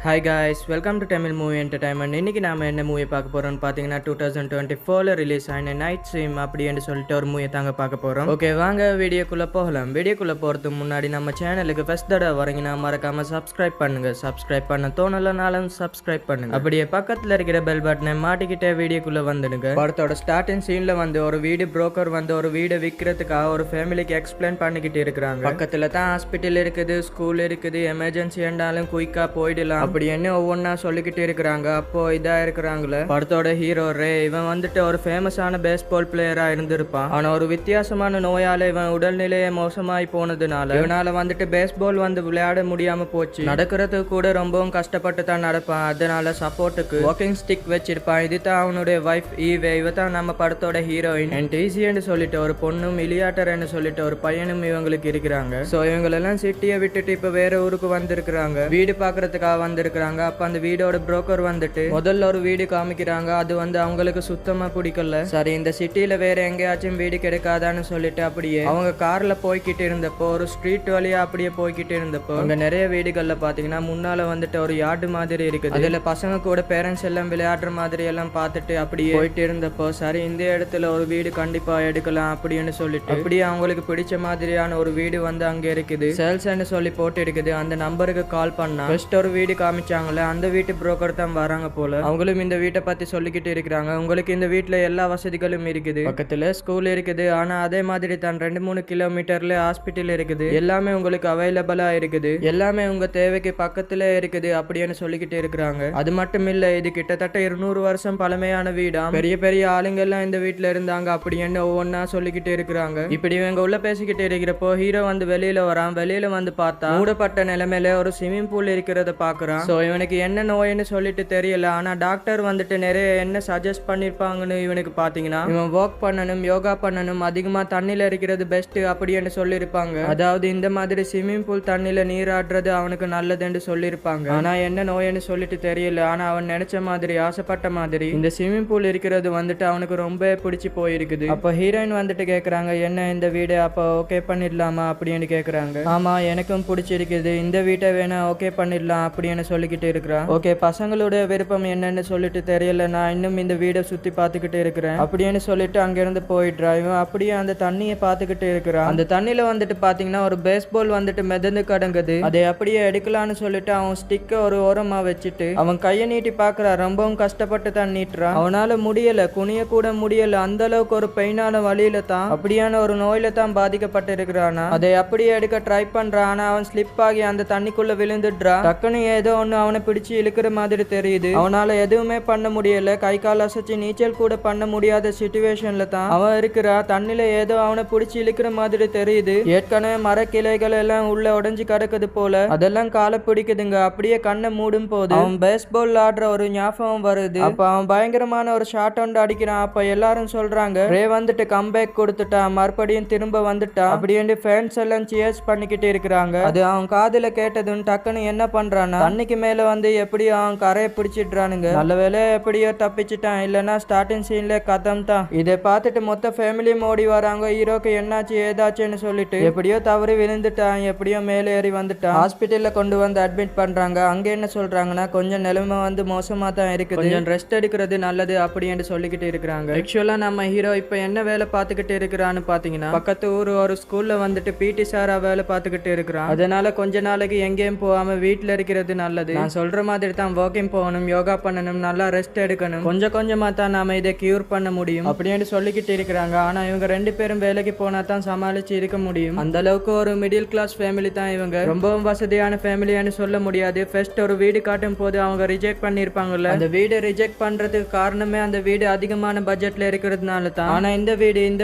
Hi guys, welcome to Tamil movie entertainment. இன்றைக்கி நாம் என்ன மூவி பார்க்க போகிறோம்னு பார்த்தீங்கன்னா 2024 ரிலீஸ் ஆன நைட் ஸ்ட்ரீம் அப்படின்னு சொல்லிட்டு ஒரு மூவியை தாங்க பார்க்க போகிறோம். ஓகே, வாங்க வீடியோக்குள்ளே போகலாம். வீடியோக்குள்ளே போகிறதுக்கு முன்னாடி நம்ம சேனலுக்கு ஃபஸ்ட் தடவை வரீங்கன்னா மறக்காமல் சப்ஸ்கிரைப் பண்ணுங்கள். சப்ஸ்கிரைப் பண்ண தோணலைனாலும் சப்ஸ்கிரைப் பண்ணுங்கள். அப்படியே பக்கத்தில் இருக்கிற பெல் பட்டனை மாட்டிக்கிட்டே வீடியோக்குள்ளே வந்துடுங்க. படத்தோட ஸ்டார்டிங் சீனில் வந்து ஒரு வீடு புரோக்கர் வந்து ஒரு வீடை விற்கிறதுக்காக ஒரு ஃபேமிலிக்கு எக்ஸ்பிளைன் பண்ணிக்கிட்டு இருக்கிறாங்க. பக்கத்தில் தான் ஹாஸ்பிட்டல் இருக்குது, ஸ்கூல் இருக்குது, எமர்ஜென்சி என்றாலும் குயிக்காக போயிடலாம் அப்படின்னு ஒவ்வொன்னா சொல்லிக்கிட்டு இருக்கிறாங்க. அப்போ இதா இருக்கிறாங்களே படத்தோட ஹீரோ ரே. இவன் வந்துட்டு ஒரு ஃபேமஸான பேஸ்பால் பிளேயரா இருந்திருப்பான். ஆனா ஒரு வித்தியாசமான நோயால இவன் உடல்நிலையை மோசமாய் போனதுனால இவனால வந்துட்டு பேஸ்பால் வந்து விளையாட முடியாம போச்சு. நடக்கிறதுக்கு கூட ரொம்பவும் கஷ்டப்பட்டு தான் நடப்பான். அதனால சப்போர்ட்டுக்கு வாக்கிங் ஸ்டிக் வச்சிருப்பான். இதுதான் அவனுடைய வைஃப் ஈவே. இவ தான் நம்ம படத்தோட ஹீரோயின். அண்ட் ஈஸின்னு சொல்லிட்டு ஒரு பொண்ணும் இலியாட்டர்னு சொல்லிட்டு ஒரு பையனும் இவங்களுக்கு இருக்கிறாங்க. சோ இவங்களெல்லாம் சிட்டியை விட்டுட்டு இப்ப வேற ஊருக்கு வந்திருக்கிறாங்க. வீடு பாக்குறதுக்காக வந்திருக்கிறாங்க. அப்ப அந்த வீடோட புரோக்கர் வந்துட்டு முதல்ல ஒரு வீடு காமிக்கிறாங்க. அது வந்து அவங்களுக்கு சுத்தமா பிடிக்கல. சரி, இந்த சிட்டில வேற எங்கேயாச்சும் வீடு கிடைக்காதான்னு சொல்லிட்டு அப்படியே அவங்க கார்ல போய்கிட்டு இருந்தப்போ ஒரு ஸ்ட்ரீட் வழியா அப்படியே போய்கிட்டு இருந்தப்போ அங்க நிறைய வீடுகள்ல பாத்தீங்கன்னா முன்னால வந்துட்டு ஒரு யார்டு மாதிரி இருக்குது. அதுல பசங்க கூட பேரண்ட்ஸ் எல்லாம் விளையாடுற மாதிரி எல்லாம் பார்த்துட்டு அப்படியே போயிட்டு இருந்தப்போ சரி, இந்த இடத்துல ஒரு வீடு கண்டிப்பா எடுக்கலாம் அப்படின்னு சொல்லிட்டு அப்படியே அவங்களுக்கு பிடிச்ச மாதிரியான ஒரு வீடு வந்து அங்க இருக்குது. சேல்ஸ்ன்னு சொல்லி போட்டு இருக்குது. அந்த நம்பருக்கு கால் பண்ணா ஃபர்ஸ்ட் ஒரு வீடு காமிச்சாங்களே, அந்த வீட்டு புரோக்கர் தான் வராங்க போல. அவங்களும் இந்த வீட்டை பத்தி சொல்லிக்கிட்டு இருக்கிறாங்க. உங்களுக்கு இந்த வீட்டுல எல்லா வசதிகளும் இருக்குது, பக்கத்துல ஸ்கூல் இருக்குது, ஆனா அதே மாதிரி தான் 2-3 கிலோமீட்டர்ல ஹாஸ்பிட்டல் இருக்குது, எல்லாமே உங்களுக்கு அவைலபிளா இருக்குது, எல்லாமே உங்க தேவைக்கு பக்கத்துல இருக்குது அப்படின்னு சொல்லிக்கிட்டு இருக்கிறாங்க. அது மட்டும் இல்ல, இது கிட்டத்தட்ட 200 வருஷம் பழமையான வீடா, பெரிய பெரிய ஆளுங்க எல்லாம் இந்த வீட்டுல இருந்தாங்க அப்படின்னு ஒவ்வொன்னா சொல்லிக்கிட்டு இருக்கிறாங்க. இப்படி இவங்க உள்ள பேசிக்கிட்டு இருக்கிறப்போ ஹீரோ வந்து வெளியில வரான். வெளியில வந்து பார்த்தா மூடப்பட்ட நிலைமையில ஒரு ஸ்விம்மிங் பூல் இருக்கிறத பாக்குறான். சோ இவனுக்கு என்ன நோய்னு சொல்லிட்டு தெரியல. ஆனா டாக்டர் வந்துட்டு நிறைய என்ன சஜஸ்ட் பண்ணிருப்பாங்கன்னு இவனுக்கு பாத்தீங்கன்னா இவன் வாக் பண்ணணும், யோகா பண்ணணும், அதிகமா தண்ணில இருக்கிறது பெஸ்ட் அப்படின்னு சொல்லிருப்பாங்க. அதாவது இந்த மாதிரி ஸ்விம்மிங் பூல் தண்ணில நீராடுறது அவனுக்கு நல்லதுன்னு சொல்லிருப்பாங்க. ஆனா என்ன நோய்னு சொல்லிட்டு தெரியல. ஆனா அவன் நினைச்ச மாதிரி ஆசைப்பட்ட மாதிரி இந்த ஸ்விம்மிங் பூல் இருக்கிறது வந்துட்டு அவனுக்கு ரொம்ப பிடிச்சு போயிருக்குது. அப்ப ஹீரோயின் வந்துட்டு கேக்குறாங்க, என்ன இந்த வீடு அப்ப ஓகே பண்ணிடலாமா அப்படின்னு கேக்குறாங்க. ஆமா, எனக்கும் பிடிச்சிருக்குது, இந்த வீட்டை வேணா ஓகே பண்ணிடலாம் அப்படின்னு சொல்லிக்கிட்டு இருக்கிறான். ஓகே, பசங்களுடைய விருப்பம் என்னன்னு சொல்லிட்டு தெரியல, நான் இன்னும் இந்த வீடை சுத்தி பார்த்துக்கிட்டு இருக்கிறேன் அப்படின்னு சொல்லிட்டு அங்கிருந்து போயிடுறா. இவன் அப்படியே அந்த தண்ணியை பார்த்துக்கிட்டு இருக்கிறான். அந்த தண்ணியில வந்துட்டு பாத்தீங்கன்னா ஒரு பேஸ்பால் வந்துட்டு மிதந்து கடங்குது. அதை அப்படியே எடுக்கலான்னு சொல்லிட்டு அவன் ஸ்டிக்க ஒரு ஓரமா வச்சுட்டு அவன் கையை நீட்டி பாக்குறான். ரொம்பவும் கஷ்டப்பட்டு தான் நீட்டுறான். அவனால முடியல, குனிய கூட முடியல. அந்த அளவுக்கு ஒரு பெயினான வழியில தான் அப்படியான ஒரு நோயில தான் பாதிக்கப்பட்டு இருக்கிறானா. அதை அப்படியே எடுக்க ட்ரை பண்றான். ஆனா அவன் ஸ்லிப் ஆகி அந்த தண்ணிக்குள்ள விழுந்துடுறான். டக்குன்னு ஏதோ ஒண்ணு அவனை பிடிச்சு இழுக்கிற மாதிரி தெரியுது. அவனால எதுவுமே பண்ண முடியல. கை கால் அசைச்சு நீச்சல் கூட பண்ண முடியாத சிச்சுவேஷன்ல தான் அவன் இருக்கிறா. தண்ணில ஏதோ அவனை பிடிச்சி இழுக்கிற மாதிரி தெரியுது. ஏற்கனவே மர கிளைகள் எல்லாம் உள்ள உடைஞ்சு கிடக்குது போல. அதெல்லாம் காலை பிடிக்குதுங்க. அப்படியே கண்ணை மூடும் போது அவன் பேஸ்பால் ஆடுற ஒரு ஞாபகம் வருது. அப்ப அவன் பயங்கரமான ஒரு ஷாட் ஒன்று அடிக்கிறான். அப்ப எல்லாரும் சொல்றாங்க, ரே வந்துட்டு கம்பேக் கொடுத்துட்டான், மறுபடியும் திரும்ப வந்துட்டா அப்படின்னு ஃபேன்ஸ் எல்லாம் சியர்ஸ் பண்ணிக்கிட்டு இருக்கிறாங்க. அது அவன் காதுல கேட்டதுன்னு டக்குன்னு என்ன பண்றான்னா தண்ணிக்கு மேல வந்து எப்படியோ அவன் கரையை பிடிச்சிடுறானுங்க. நல்ல வேலை எப்படியோ தப்பிச்சுட்டான், இல்லைன்னா ஸ்டார்டிங் சீன்ல கதம் தான். இதை பார்த்துட்டு மொத்த ஃபேமிலியும் ஓடி வராங்க. ஹீரோக்கு என்னாச்சு ஏதாச்சுன்னு சொல்லிட்டு எப்படியோ தவறி விழுந்துட்டான், எப்படியோ மேலே ஏறி வந்துட்டான். ஹாஸ்பிட்டல்ல கொண்டு வந்து அட்மிட் பண்றாங்க. அங்க என்ன சொல்றாங்கன்னா கொஞ்சம் நிலைமை வந்து மோசமா தான் இருக்குது, கொஞ்சம் ரெஸ்ட் எடுக்கிறது நல்லது அப்படின்னு சொல்லிக்கிட்டு இருக்கிறாங்க. ஆக்சுவலா நம்ம ஹீரோ இப்ப என்ன வேலை பார்த்துக்கிட்டு இருக்கிறான்னு பாத்தீங்கன்னா பக்கத்து ஊர் ஒரு ஸ்கூல்ல வந்துட்டு பிடி சாரா வேலை பார்த்துக்கிட்டு இருக்கிறான். அதனால கொஞ்ச நாளைக்கு எங்கேயும் போகாம வீட்டுல இருக்கிறது நல்லது. நான் சொல்ற மாதிரி தான் வாக்கிங் போகணும், யோகா பண்ணணும், நல்லா ரெஸ்ட் எடுக்கணும், கொஞ்சம் கொஞ்சமா தான் நாம இதை கியூர் பண்ண முடியும் அப்படின்னு சொல்லிக்கிட்டு இருக்கிறாங்க. ஆனா இவங்க 2 பேரும் வேலைக்கு போனா தான் சமாளிச்சு இருக்க முடியும். அந்த அளவுக்கு ஒரு மிடில் கிளாஸ் ஃபேமிலி தான் இவங்க. ரொம்பவும் வசதியான ஃபேமிலியான்னு சொல்ல முடியாது. ஃபர்ஸ்ட் ஒரு வீடு காட்டும் போது அவங்க ரிஜெக்ட் பண்ணிருப்பாங்கல்ல, அந்த வீடு ரிஜெக்ட் பண்றதுக்கு காரணமே அந்த வீடு அதிகமான பட்ஜெட்ல இருக்கிறதுனால தான். ஆனா இந்த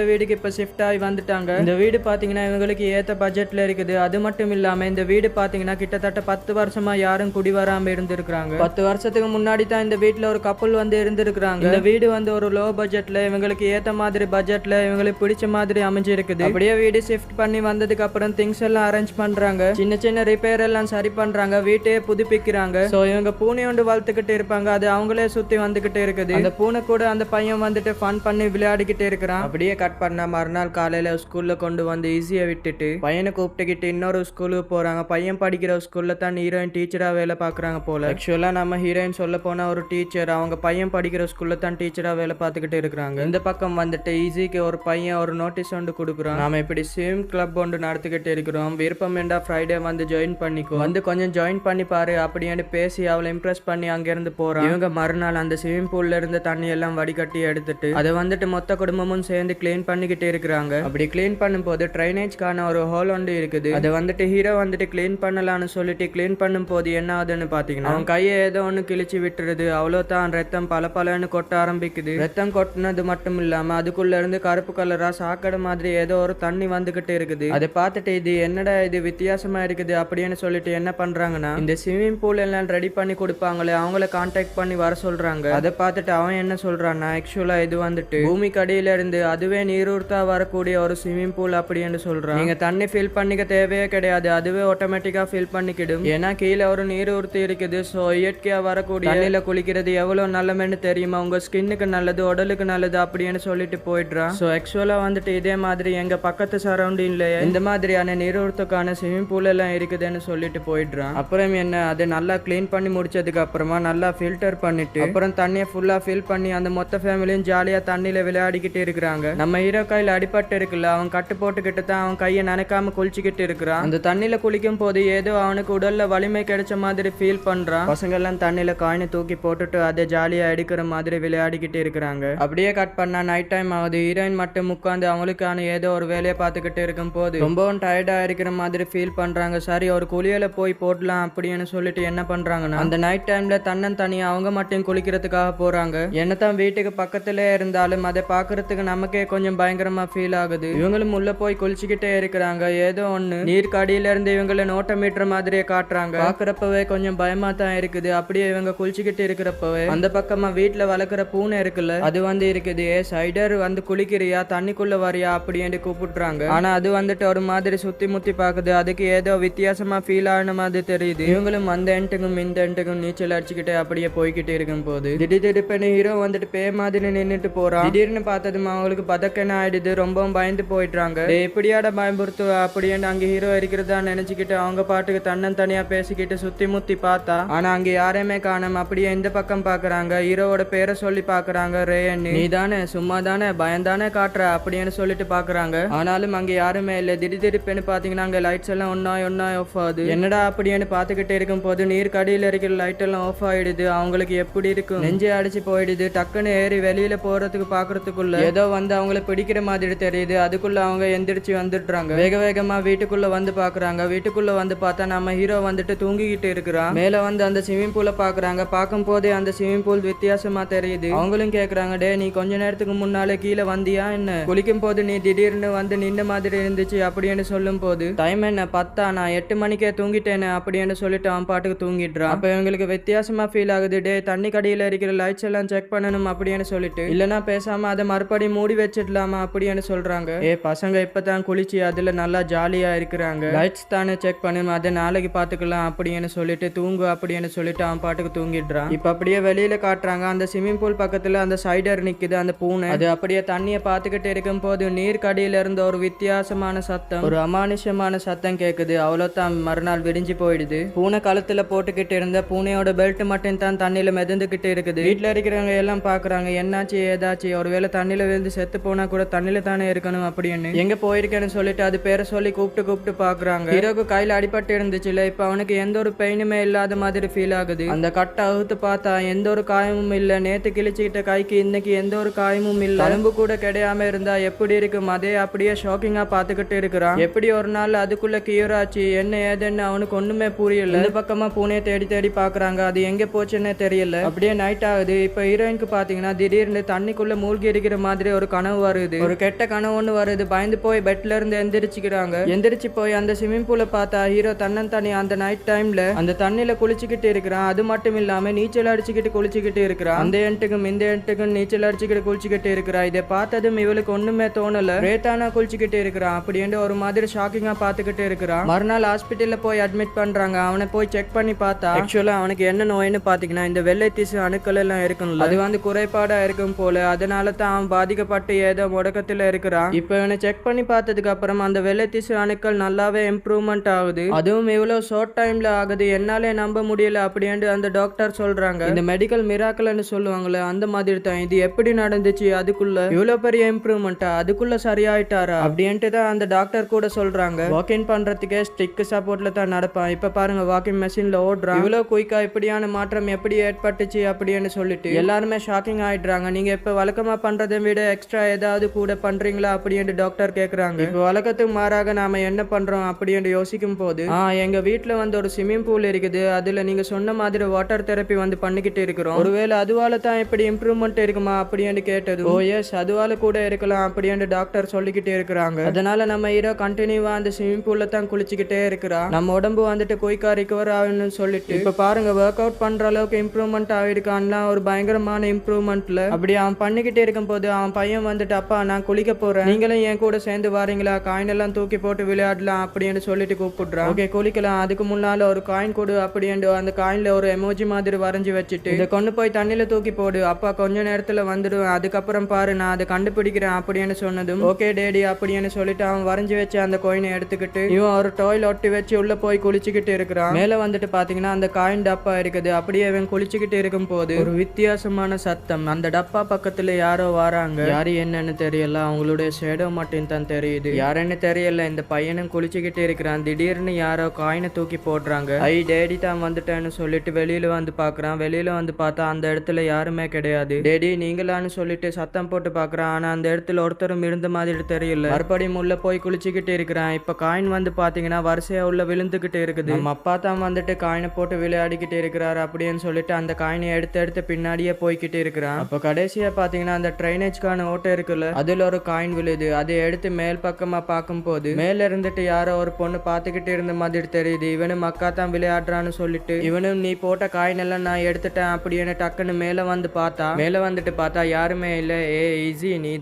வீடுக்கு இப்ப ஷிஃப்ட் ஆகி வந்துட்டாங்க. இந்த வீடு பாத்தீங்கன்னா இவங்களுக்கு ஏத்த பட்ஜெட்ல இருக்குது. அது மட்டும் இல்லாம இந்த வீடு பாத்தீங்கன்னா கிட்டத்தட்ட 10 வருஷமா யாரும் குடி வராம இருந்திருக்காங்க. 10 வருஷத்துக்கு முன்னாடி தான் இந்த வீட்டுல ஒரு கப்பல் வந்து இருந்திருக்காங்க. இந்த வீடு வந்து ஒரு லோ பட்ஜெட்ல இவங்களுக்கு ஏத்த மாதிரி பட்ஜெட்ல இவங்களுக்கு பிடிச்ச மாதிரி அமைஞ்சிருக்குது. அப்படியே வீடு ஷிஃப்ட் பண்ணி வந்ததுக்கு அப்புறம் திங்ஸ் எல்லாம் அரேஞ்ச் பண்றாங்க, சின்ன சின்ன ரிப்பேர் எல்லாம் சரி பண்றாங்க, வீட்டையே புதுப்பிக்கிறாங்க. சோ இவங்க பூனை ஒன்று வளர்த்துக்கிட்டு இருப்பாங்க. அது அவங்களே சுத்தி வந்துகிட்டு இருக்குது. அந்த பூனை கூட அந்த பையன் வந்துட்டு ஃபன் பண்ணி விளையாடிக்கிட்டு இருக்கிறான். அப்படியே கட் பண்ண மறுநாள் காலையில ஸ்கூல்ல கொண்டு வந்து ஈஸியா விட்டுட்டு பையனை கூப்பிட்டுக்கிட்டு இன்னொரு ஸ்கூலுக்கு போறாங்க. பையன் படிக்கிற ஸ்கூல்ல தான் ஹீரோயின் டீச்சரா வேலை வேலை பாக்குறாங்க போல. ஆக்சுவலா நம்ம ஹீரோயின் சொல்ல போனா ஒரு டீச்சர், அவங்க பையன் படிக்கிற ஸ்கூல்ல தான் டீச்சரா வேலை பார்த்துக்கிட்டு இருக்கிறாங்க. இந்த பக்கம் வந்துட்டு ஈஸிக்கு ஒரு பையன் ஒரு நோட்டீஸ் ஒன்று கொடுக்குறான். நாம இப்படி ஸ்விம் கிளப் ஒன்று நடத்திக்கிட்டு இருக்கிறோம், விருப்பம் என்றா ஃப்ரைடே வந்து ஜாயின் பண்ணிக்கோ, வந்து கொஞ்சம் ஜாயின் பண்ணி பாரு அப்படின்னு பேசி அவளை இம்ப்ரெஸ் பண்ணி அங்கிருந்து போறான். இவங்க மறுநாள் அந்த ஸ்விமிங் பூல்ல இருந்து தண்ணி எல்லாம் வடிகட்டி எடுத்துட்டு அதை வந்துட்டு மொத்த குடும்பமும் சேர்ந்து கிளீன் பண்ணிக்கிட்டு இருக்கிறாங்க. அப்படி கிளீன் பண்ணும்போது ட்ரைனேஜ்க்கான ஒரு ஹோல் ஒன்று இருக்குது. அதை வந்துட்டு ஹீரோ வந்துட்டு கிளீன் பண்ணலாம்னு சொல்லிட்டு கிளீன் பண்ணும் போது என்ன ஆகுதுன்னு பாத்தீங்கன்னா அவன் கையை ஏதோ ஒன்று கிழிச்சு விட்டுருது. அவ்வளவுதான் ரத்தம் பல பலன்னு கொட்ட ஆரம்பிக்குது. ரத்தம் கொட்டினது மட்டும் இல்லாம அதுக்குள்ள இருந்து கருப்பு கலரா சாக்கடை மாதிரி ஏதோ ஒரு தண்ணி வந்துகிட்டு இருக்குது. அதை பார்த்துட்டு இது என்னடா இது வித்தியாசமா இருக்குது அப்படின்னு சொல்லிட்டு என்ன பண்றாங்கன்னா இந்த ஸ்விமிங் பூல் எல்லாம் ரெடி பண்ணி கொடுப்பாங்களே அவங்கள கான்டாக்ட் பண்ணி வர சொல்றாங்க. அதை பார்த்துட்டு அவன் என்ன சொல்றான்னா ஆக்சுவலா இது வந்துட்டு பூமிக்கு அடியில இருந்து அதுவே நீரூர்த்தா வரக்கூடிய ஒரு ஸ்விமிங் பூல் அப்படின்னு சொல்றான். நீங்க தண்ணி ஃபில் பண்ணிக்க தேவையே கிடையாது, அதுவே ஆட்டோமேட்டிக்கா ஃபில் பண்ணிக்கிடும். ஏன்னா கீழே ஒரு நீரூர்த்தி இருக்குது. சோ இயற்கையா வரக்கூடிய தண்ணியில குளிக்கிறது எவ்வளவு நல்லமென்னு தெரியுமா, உங்க ஸ்கின்னுக்கு நல்லது, உடலுக்கு நல்லது அப்படின்னு சொல்லிட்டு போயிடுறான். சோ ஆக்சுவலா வந்துட்டு இதே மாதிரி எங்க பக்கத்து சரௌண்டிங்ல இந்த மாதிரியான நீரூர்த்துக்கான ஸ்விமிங் பூல் எல்லாம் இருக்குதுன்னு சொல்லிட்டு போயிடுறான். அப்புறம் என்ன அதை நல்லா கிளீன் பண்ணி முடிச்சதுக்கு அப்புறமா நல்லா ஃபில்டர் பண்ணிட்டு அப்புறம் தண்ணியை ஃபுல்லா ஃபில் பண்ணி அந்த மொத்த ஃபேமிலியும் ஜாலியா தண்ணியில விளையாடிக்கிட்டு இருக்கிறாங்க. நம்ம ஹீரோ கையில அடிபட்டு இருக்குல்ல, அவன் கட்டு போட்டுக்கிட்டு தான் அவன் கையை நனைக்காம குளிச்சுக்கிட்டு இருக்கிறான். அந்த தண்ணியில குளிக்கும் போது ஏதோ அவனுக்கு உடல்ல வலிமை கிடைச்ச மாதிரி ஃபீல் பண்றான். பசங்க எல்லாம் தண்ணியில காயினை தூக்கி போட்டுட்டு அதை ஜாலியா அடிக்கிற மாதிரி விளையாடிக்கிட்டு இருக்கிறாங்க. அப்படியே கட் பண்ணா நைட் டைம் ஆகுது. ஹீரோயின் மட்டும் உட்காந்து அவங்களுக்கான ஏதோ ஒரு வேலையை பார்த்துக்கிட்டு இருக்கும் போது ரொம்பவும் டயர்டா இருக்கிற மாதிரி ஃபீல் பண்றாங்க. சரி ஒரு குளியல போய் போடலாம் அப்படின்னு சொல்லிட்டு என்ன பண்றாங்கன்னா அந்த நைட் டைம்ல தன்னன் தனியா அவங்க மட்டும் குளிக்கிறதுக்காக போறாங்க. என்னதான் வீட்டுக்கு பக்கத்திலே இருந்தாலும் அதை பாக்குறதுக்கு நமக்கே கொஞ்சம் பயங்கரமா ஃபீல் ஆகுது. இவங்களும் உள்ள போய் குளிச்சுக்கிட்டே இருக்கிறாங்க. ஏதோ ஒண்ணு நீருக்கு அடியில இருந்து இவங்களை நோட்டம் மீட்டுற மாதிரியே காட்டுறாங்க. பாக்குறப்பவே கொஞ்சம் பயமா தான் இருக்குது. அப்படியே இவங்க குளிச்சுக்கிட்டு இருக்கிறப்பவே அந்த பக்கமா வீட்டுல வளர்க்குற பூனை இருக்குல்ல அது வந்து இருக்குது. ஏ சைடர் வந்து குளிக்கிறியா, தண்ணிக்குள்ள வரியா அப்படின்னு கூப்பிடுறாங்க. ஆனா அது வந்துட்டு ஒரு மாதிரி சுத்தி முத்தி பாக்குது. அதுக்கு ஏதோ வித்தியாசமா ஃபீல் ஆன மாதிரி தெரியுது. இவங்களும் அந்த எண்டுக்கும் இந்த எண்டுக்கும் நீச்சல் அடிச்சுக்கிட்டு அப்படியே போய்கிட்டு இருக்கும் போது திடீர்னு ஹீரோ வந்துட்டு பே மாதிரி நின்னுட்டு போறான். திடீர்னு பார்த்ததும் அவங்களுக்கு பதக்கன ஆயிடுது. ரொம்பவும் பயந்து போயிடுறாங்க. எப்படியாட பயன்படுத்து அப்படின்னு அங்க ஹீரோ இருக்கிறதா நினைச்சுக்கிட்டு அவங்க பாட்டுக்கு தன்னன் தனியா பேசிக்கிட்டு சுத்தி முத்தி பார்த்தா ஆனா அங்க யாரையுமே காணோம். அப்படியே இந்த பக்கம் பாக்குறாங்க. ஹீரோவோட பேரை சொல்லி பாக்குறாங்க, ரேன்னு. நீ தானே சும்மா தானே பயந்தானே காட்டுற அப்படின்னு சொல்லிட்டு பாக்குறாங்க. ஆனாலும் அங்க யாருமே இல்ல. திடீர்னு பாத்தீங்கன்னா அங்க லைட்ஸ் எல்லாம் ஒன்னா ஆஃப் ஆகுது. என்னடா அப்படின்னு பாத்துக்கிட்டே இருக்கும் போது நீர் கடியில இருக்கிற லைட் எல்லாம் ஆஃப் ஆயிடுது. அவங்களுக்கு எப்படி இருக்கும், நெஞ்சே அடிச்சு போயிடுது. டக்குன்னு ஏறி வெளியில போறதுக்கு பாக்குறதுக்குள்ள ஏதோ வந்து அவங்கள பிடிக்கிற மாதிரி தெரியுது. அதுக்குள்ள அவங்க எந்திரிச்சு வந்துடுறாங்க. வேக வேகமா வீட்டுக்குள்ள வந்து பாக்குறாங்க. வீட்டுக்குள்ள வந்து பார்த்தா நம்ம ஹீரோ வந்துட்டு தூங்கிக்கிட்டு இருக்கிறான். மேல வந்து அந்த ஸ்விமிங் பூல பாக்குறாங்க. பார்க்கும் போதே அந்த ஸ்விமிங் பூல் வித்தியாசமா தெரியுது. அவங்களும் கேக்குறாங்க, டே நீ கொஞ்ச நேரத்துக்கு முன்னாலே கீழே வந்தியா என்ன, குளிக்கும் போது நீ திடீர்னு வந்து நின்ன மாதிரி இருந்துச்சு அப்படின்னு சொல்லும் போது டைம் என்ன 10 நான் 8 மணிக்கே தூங்கிட்டேன்னு அப்படின்னு சொல்லிட்டு அவன் பாட்டுக்கு தூங்கிடுறான். அப்ப இவங்களுக்கு வித்தியாசமா ஃபீல் ஆகுது. டே தண்ணி கடியில இருக்கிற லைட்ஸ் எல்லாம் செக் பண்ணணும் அப்படின்னு சொல்லிட்டு இல்லனா பேசாம அதை மறுபடியும் மூடி வச்சிடலாமா அப்படின்னு சொல்றாங்க. பசங்க இப்பதான் குளிச்சு அதுல நல்லா ஜாலியா இருக்கிறாங்க. லைட்ஸ் தானே செக் பண்ணணும், அதை நாளைக்கு பாத்துக்கலாம் அப்படின்னு சொல்லிட்டு தூங்கு அப்படின்னு சொல்லிட்டு அவன் பாட்டுக்கு தூங்கிடுறான். இப்ப அப்படியே வெளியில காட்டுறாங்க. அந்த ஸ்விமிங் பூல் பக்கத்துல அந்த சைடர் நிக்குது, அந்த பூனை. அது அப்படியே தண்ணியை பார்த்துக்கிட்டு இருக்கும் போது நீர் கடியில இருந்து ஒரு வித்தியாசமான சத்தம், ஒரு அமானுஷமான சத்தம் கேக்குது. அவ்வளவுதான் மறுநாள் விடிஞ்சு போயிடுது. பூனை கழுத்துல போட்டுக்கிட்டு இருந்த பூனையோட பெல்ட் மட்டும் தான் தண்ணியில மிதந்துகிட்டு இருக்குது. வீட்டுல இருக்கிறவங்க எல்லாம் பாக்குறாங்க, என்னாச்சு ஏதாச்சு, ஒருவேளை தண்ணியில விழுந்து செத்து போனா கூட தண்ணியில தானே இருக்கணும் அப்படின்னு. எங்க போயிருக்கேன்னு சொல்லிட்டு அது பேரை சொல்லி கூப்பிட்டு பாக்குறாங்க. ஹீரோக்கு கையில அடிபட்டு இருந்துச்சுல, இப்ப அவனுக்கு எந்த ஒரு பெயினுமே இல்லாத மாதிரி ஃபீல் ஆகுது. அந்த கட்டை அவுத்து பார்த்தா எந்த ஒரு காயமும் இல்ல. நேத்து கிழிச்சுக்கிட்ட கைக்கு இன்னைக்கு எந்த ஒரு காயமும் இல்ல. அலும்பு கூட கிடையாம இருந்தா எப்படி இருக்கும், அதே அப்படியே ஷாக்கிங்கா பாத்துக்கிட்டு இருக்கிறான். எப்படி ஒரு நாள் அதுக்குள்ள கியூர் ஆச்சு, என்ன ஏதுன்னு அவனுக்கு ஒண்ணுமே புரியல. இந்த பக்கமா பூனையை தேடி தேடி பாக்குறாங்க. அது எங்க போச்சுன்னே தெரியல. அப்படியே நைட் ஆகுது. இப்ப ஹீரோயினுக்கு பாத்தீங்கன்னா திடீர்னு தண்ணிக்குள்ள மூழ்கி இருக்கிற மாதிரி ஒரு கனவு வருது. ஒரு கெட்ட கனவு ஒண்ணு வருது. பயந்து போய் பெட்ல இருந்து எந்திரிச்சுக்கிறாங்க. எந்திரிச்சு போய் அந்த ஸ்விமிங் பூல பார்த்தா ஹீரோ தன்னன் தனி அந்த நைட் டைம்ல அந்த தண்ணியில குளிச்சுக்கிட்டு இருக்கிறான். அது மட்டும் இல்லாம நீச்சல் அடிச்சுக்கிட்டு குளிச்சுக்கிட்டு இருக்கிறான். அந்த எண்டுக்கும் இந்த எண்டுக்கும் நீச்சல் அடிச்சுக்கிட்டு குளிச்சுக்கிட்டு இருக்கிறா. இதை பார்த்ததும் இவளுக்கு ஒண்ணுமே தோணல. ரேத்தானா குளிச்சுக்கிட்டு இருக்கிறான் அப்படின்னு ஒரு மாதிரி ஷாக்கிங்கா பாத்துக்கிட்டு இருக்கிறான். மறுநாள் ஹாஸ்பிட்டல்ல போய் அட்மிட் பண்றாங்க. அவனை போய் செக் பண்ணி பார்த்தா ஆக்சுவலா அவனுக்கு என்ன நோய்னு பாத்தீங்கன்னா இந்த வெள்ளை திசு அணுக்கள் எல்லாம் இருக்கும்ல, அது வந்து குறைபாடா இருக்கும் போல. அதனால தான் அவன் பாதிக்கப்பட்டு ஏதோ முடக்கத்துல இருக்கிறான். இப்ப இவனை செக் பண்ணி பார்த்ததுக்கு அப்புறம் அந்த வெள்ளை திசு அணுக்கள் நல்லாவே இம்ப்ரூவ்மெண்ட் ஆகுது. அதுவும் இவ்வளவு ஷார்ட் டைம்ல ஆகுது என்னாலே நம்ப முடியல அப்படின்ட்டு அந்த டாக்டர் சொல்றாங்க. இந்த மெடிக்கல் மிராக்கல்னு சொல்லுவாங்கல்ல அந்த மாதிரி தான். இது எப்படி நடந்துச்சு, அதுக்குள்ள இவ்வளவு பெரிய இம்ப்ரூவ்மெண்டா, அதுக்குள்ள சரியாயிட்டாரா அப்படின்ட்டு தான் அந்த டாக்டர் கூட சொல்றாங்க. வாக்கிங் பண்றதுக்கே ஸ்டிக் சப்போர்ட்ல தான் நடப்பான். இப்ப பாருங்க வாக்கிங் மெஷின்ல ஓடுறான். இவ்வளவு குயிக்கா இப்படியான மாற்றம் எப்படி ஏற்பட்டுச்சு அப்படின்னு சொல்லிட்டு எல்லாருமே ஷாக்கிங் ஆயிடுறாங்க. நீங்க இப்ப வழக்கமா பண்றதை விட எக்ஸ்ட்ரா ஏதாவது கூட பண்றீங்களா அப்படின்னு டாக்டர் கேக்குறாங்க. இப்ப வழக்கத்துக்கு மாறாக நாம என்ன பண்றோம் அப்படின்னு யோசிக்கும் போது எங்க வீட்டுல வந்து ஒரு ஸ்விம்மிங் பூல் இருக்குது, அதுல நீங்க சொன்ன மாதிரி வாட்டர் தெரப்பி வந்து பண்ணிக்கிட்டு இருக்கிறோம். ஒருவேளை அதுவால தான் இப்படி இம்ப்ரூவ்மெண்ட் இருக்குமா அப்படின்னு கேட்டது. ஓ எஸ், அதுவால கூட இருக்கலாம் அப்படின்னு டாக்டர் சொல்லிக்கிட்டே இருக்கிறாங்க. அதனால நம்ம ஹீரோ கண்டினியூவா அந்த ஸ்விம்மிங் பூல்ல தான் குளிச்சுக்கிட்டே இருக்கிறா. நம்ம உடம்பு வந்துட்டு குயிக்கா ரிகவர் ஆகணும்னு சொல்லிட்டு இப்ப பாருங்க ஒர்க் அவுட் பண்ற அளவுக்கு இம்ப்ரூவ்மெண்ட் ஆகிருக்கான்னா ஒரு பயங்கரமான இம்ப்ரூவ்மெண்ட்ல. அப்படி அவன் பண்ணிக்கிட்டே இருக்கும் போது அவன் பையன் வந்துட்டு அப்பா நான் குளிக்க போறேன், நீங்களும் என் கூட சேர்ந்து வாரீங்களா, காயின் எல்லாம் தூக்கி போட்டு விளையாடலாம் அப்படின்னு சொல்லிட்டு கூப்பிடுறான். ஓகே குளிக்கலாம், அதுக்கு முன்னால ஒரு காயின் கொடு அப்படின்னு அந்த காயின்ல ஒரு எமோஜி மாதிரி வரைஞ்சி வச்சுட்டு இதை கொண்டு போய் தண்ணியில தூக்கி போடு, அப்பா கொஞ்ச நேரத்துல வந்துடுவேன், அதுக்கப்புறம் பாரு நான் அதை கண்டுபிடிக்கிறேன் அப்படின்னு சொன்னதும் ஓகே டேடி அப்படின்னு சொல்லிட்டு அவன் வரைஞ்சி வச்சு அந்த காயினை எடுத்துக்கிட்டு இவன் ஒரு டாய்ல ஒட்டி வச்சு உள்ள போய் குளிச்சுக்கிட்டு இருக்கிறான். மேல வந்துட்டு பாத்தீங்கன்னா அந்த காயின் டப்பா இருக்குது. அப்படியே அவன் குளிச்சுக்கிட்டு இருக்கும் போது ஒரு வித்தியாசமான சத்தம். அந்த டப்பா பக்கத்துல யாரோ வராங்க. யாரு என்னன்னு தெரியல, அவங்களுடைய ஷேடோ மட்டும் தான் தெரியுது. யாருன்னு தெரியல. இந்த பையனும் குளிச்சுக்கிட்டு இருக்கிறான். திடீர்னு யாரோ காயினை தூக்கி போடுறாங்க. ஐ டேடி தான் வந்துட்டேன்னு சொல்லிட்டு வெளியில வந்து பாக்குறான். வெளியில வந்து பார்த்தா அந்த இடத்துல யாருமே கிடையாது. டேடி நீங்களான்னு சொல்லிட்டு சத்தம் போட்டு பாக்குறான். ஆனா அந்த இடத்துல ஒருத்தரும் இருந்த மாதிரி தெரியல. மறுபடியும் உள்ள போய் குளிச்சுக்கிட்டு இருக்கிறான். இப்ப காயின் வந்து பாத்தீங்கன்னா வரிசையா உள்ள விழுந்துகிட்டு இருக்குது. நம்ம அப்பா தான் வந்துட்டு காயினை போட்டு விளையாடிக்கிட்டு இருக்கிறாரு அப்படின்னு சொல்லிட்டு அந்த காயினை எடுத்து பின்னாடியே போய்கிட்டு இருக்கிறான். அப்ப கடைசியா பாத்தீங்கன்னா அந்த ட்ரைனேஜ்கான ஓட்டை இருக்குல்ல, அதுல ஒரு காயின் விழுது. அதை எடுத்து மேல் பக்கமா பார்க்கும் போது மேல இருந்துட்டு யாரோ ஒரு பொண்ணு பாத்துக்கிட்டு இருந்த மாதிரி தெரியுது. இவனும் அக்கா தான் விளையாடுறான்னு சொல்லிட்டு இவனும் நீ போட்ட காயின் எல்லாம் நான் எடுத்துட்டேன் அப்படின்னு டக்குன்னு மேல வந்துட்டு பார்த்தா யாருமே இல்ல. ஏ ஈஸி, நீ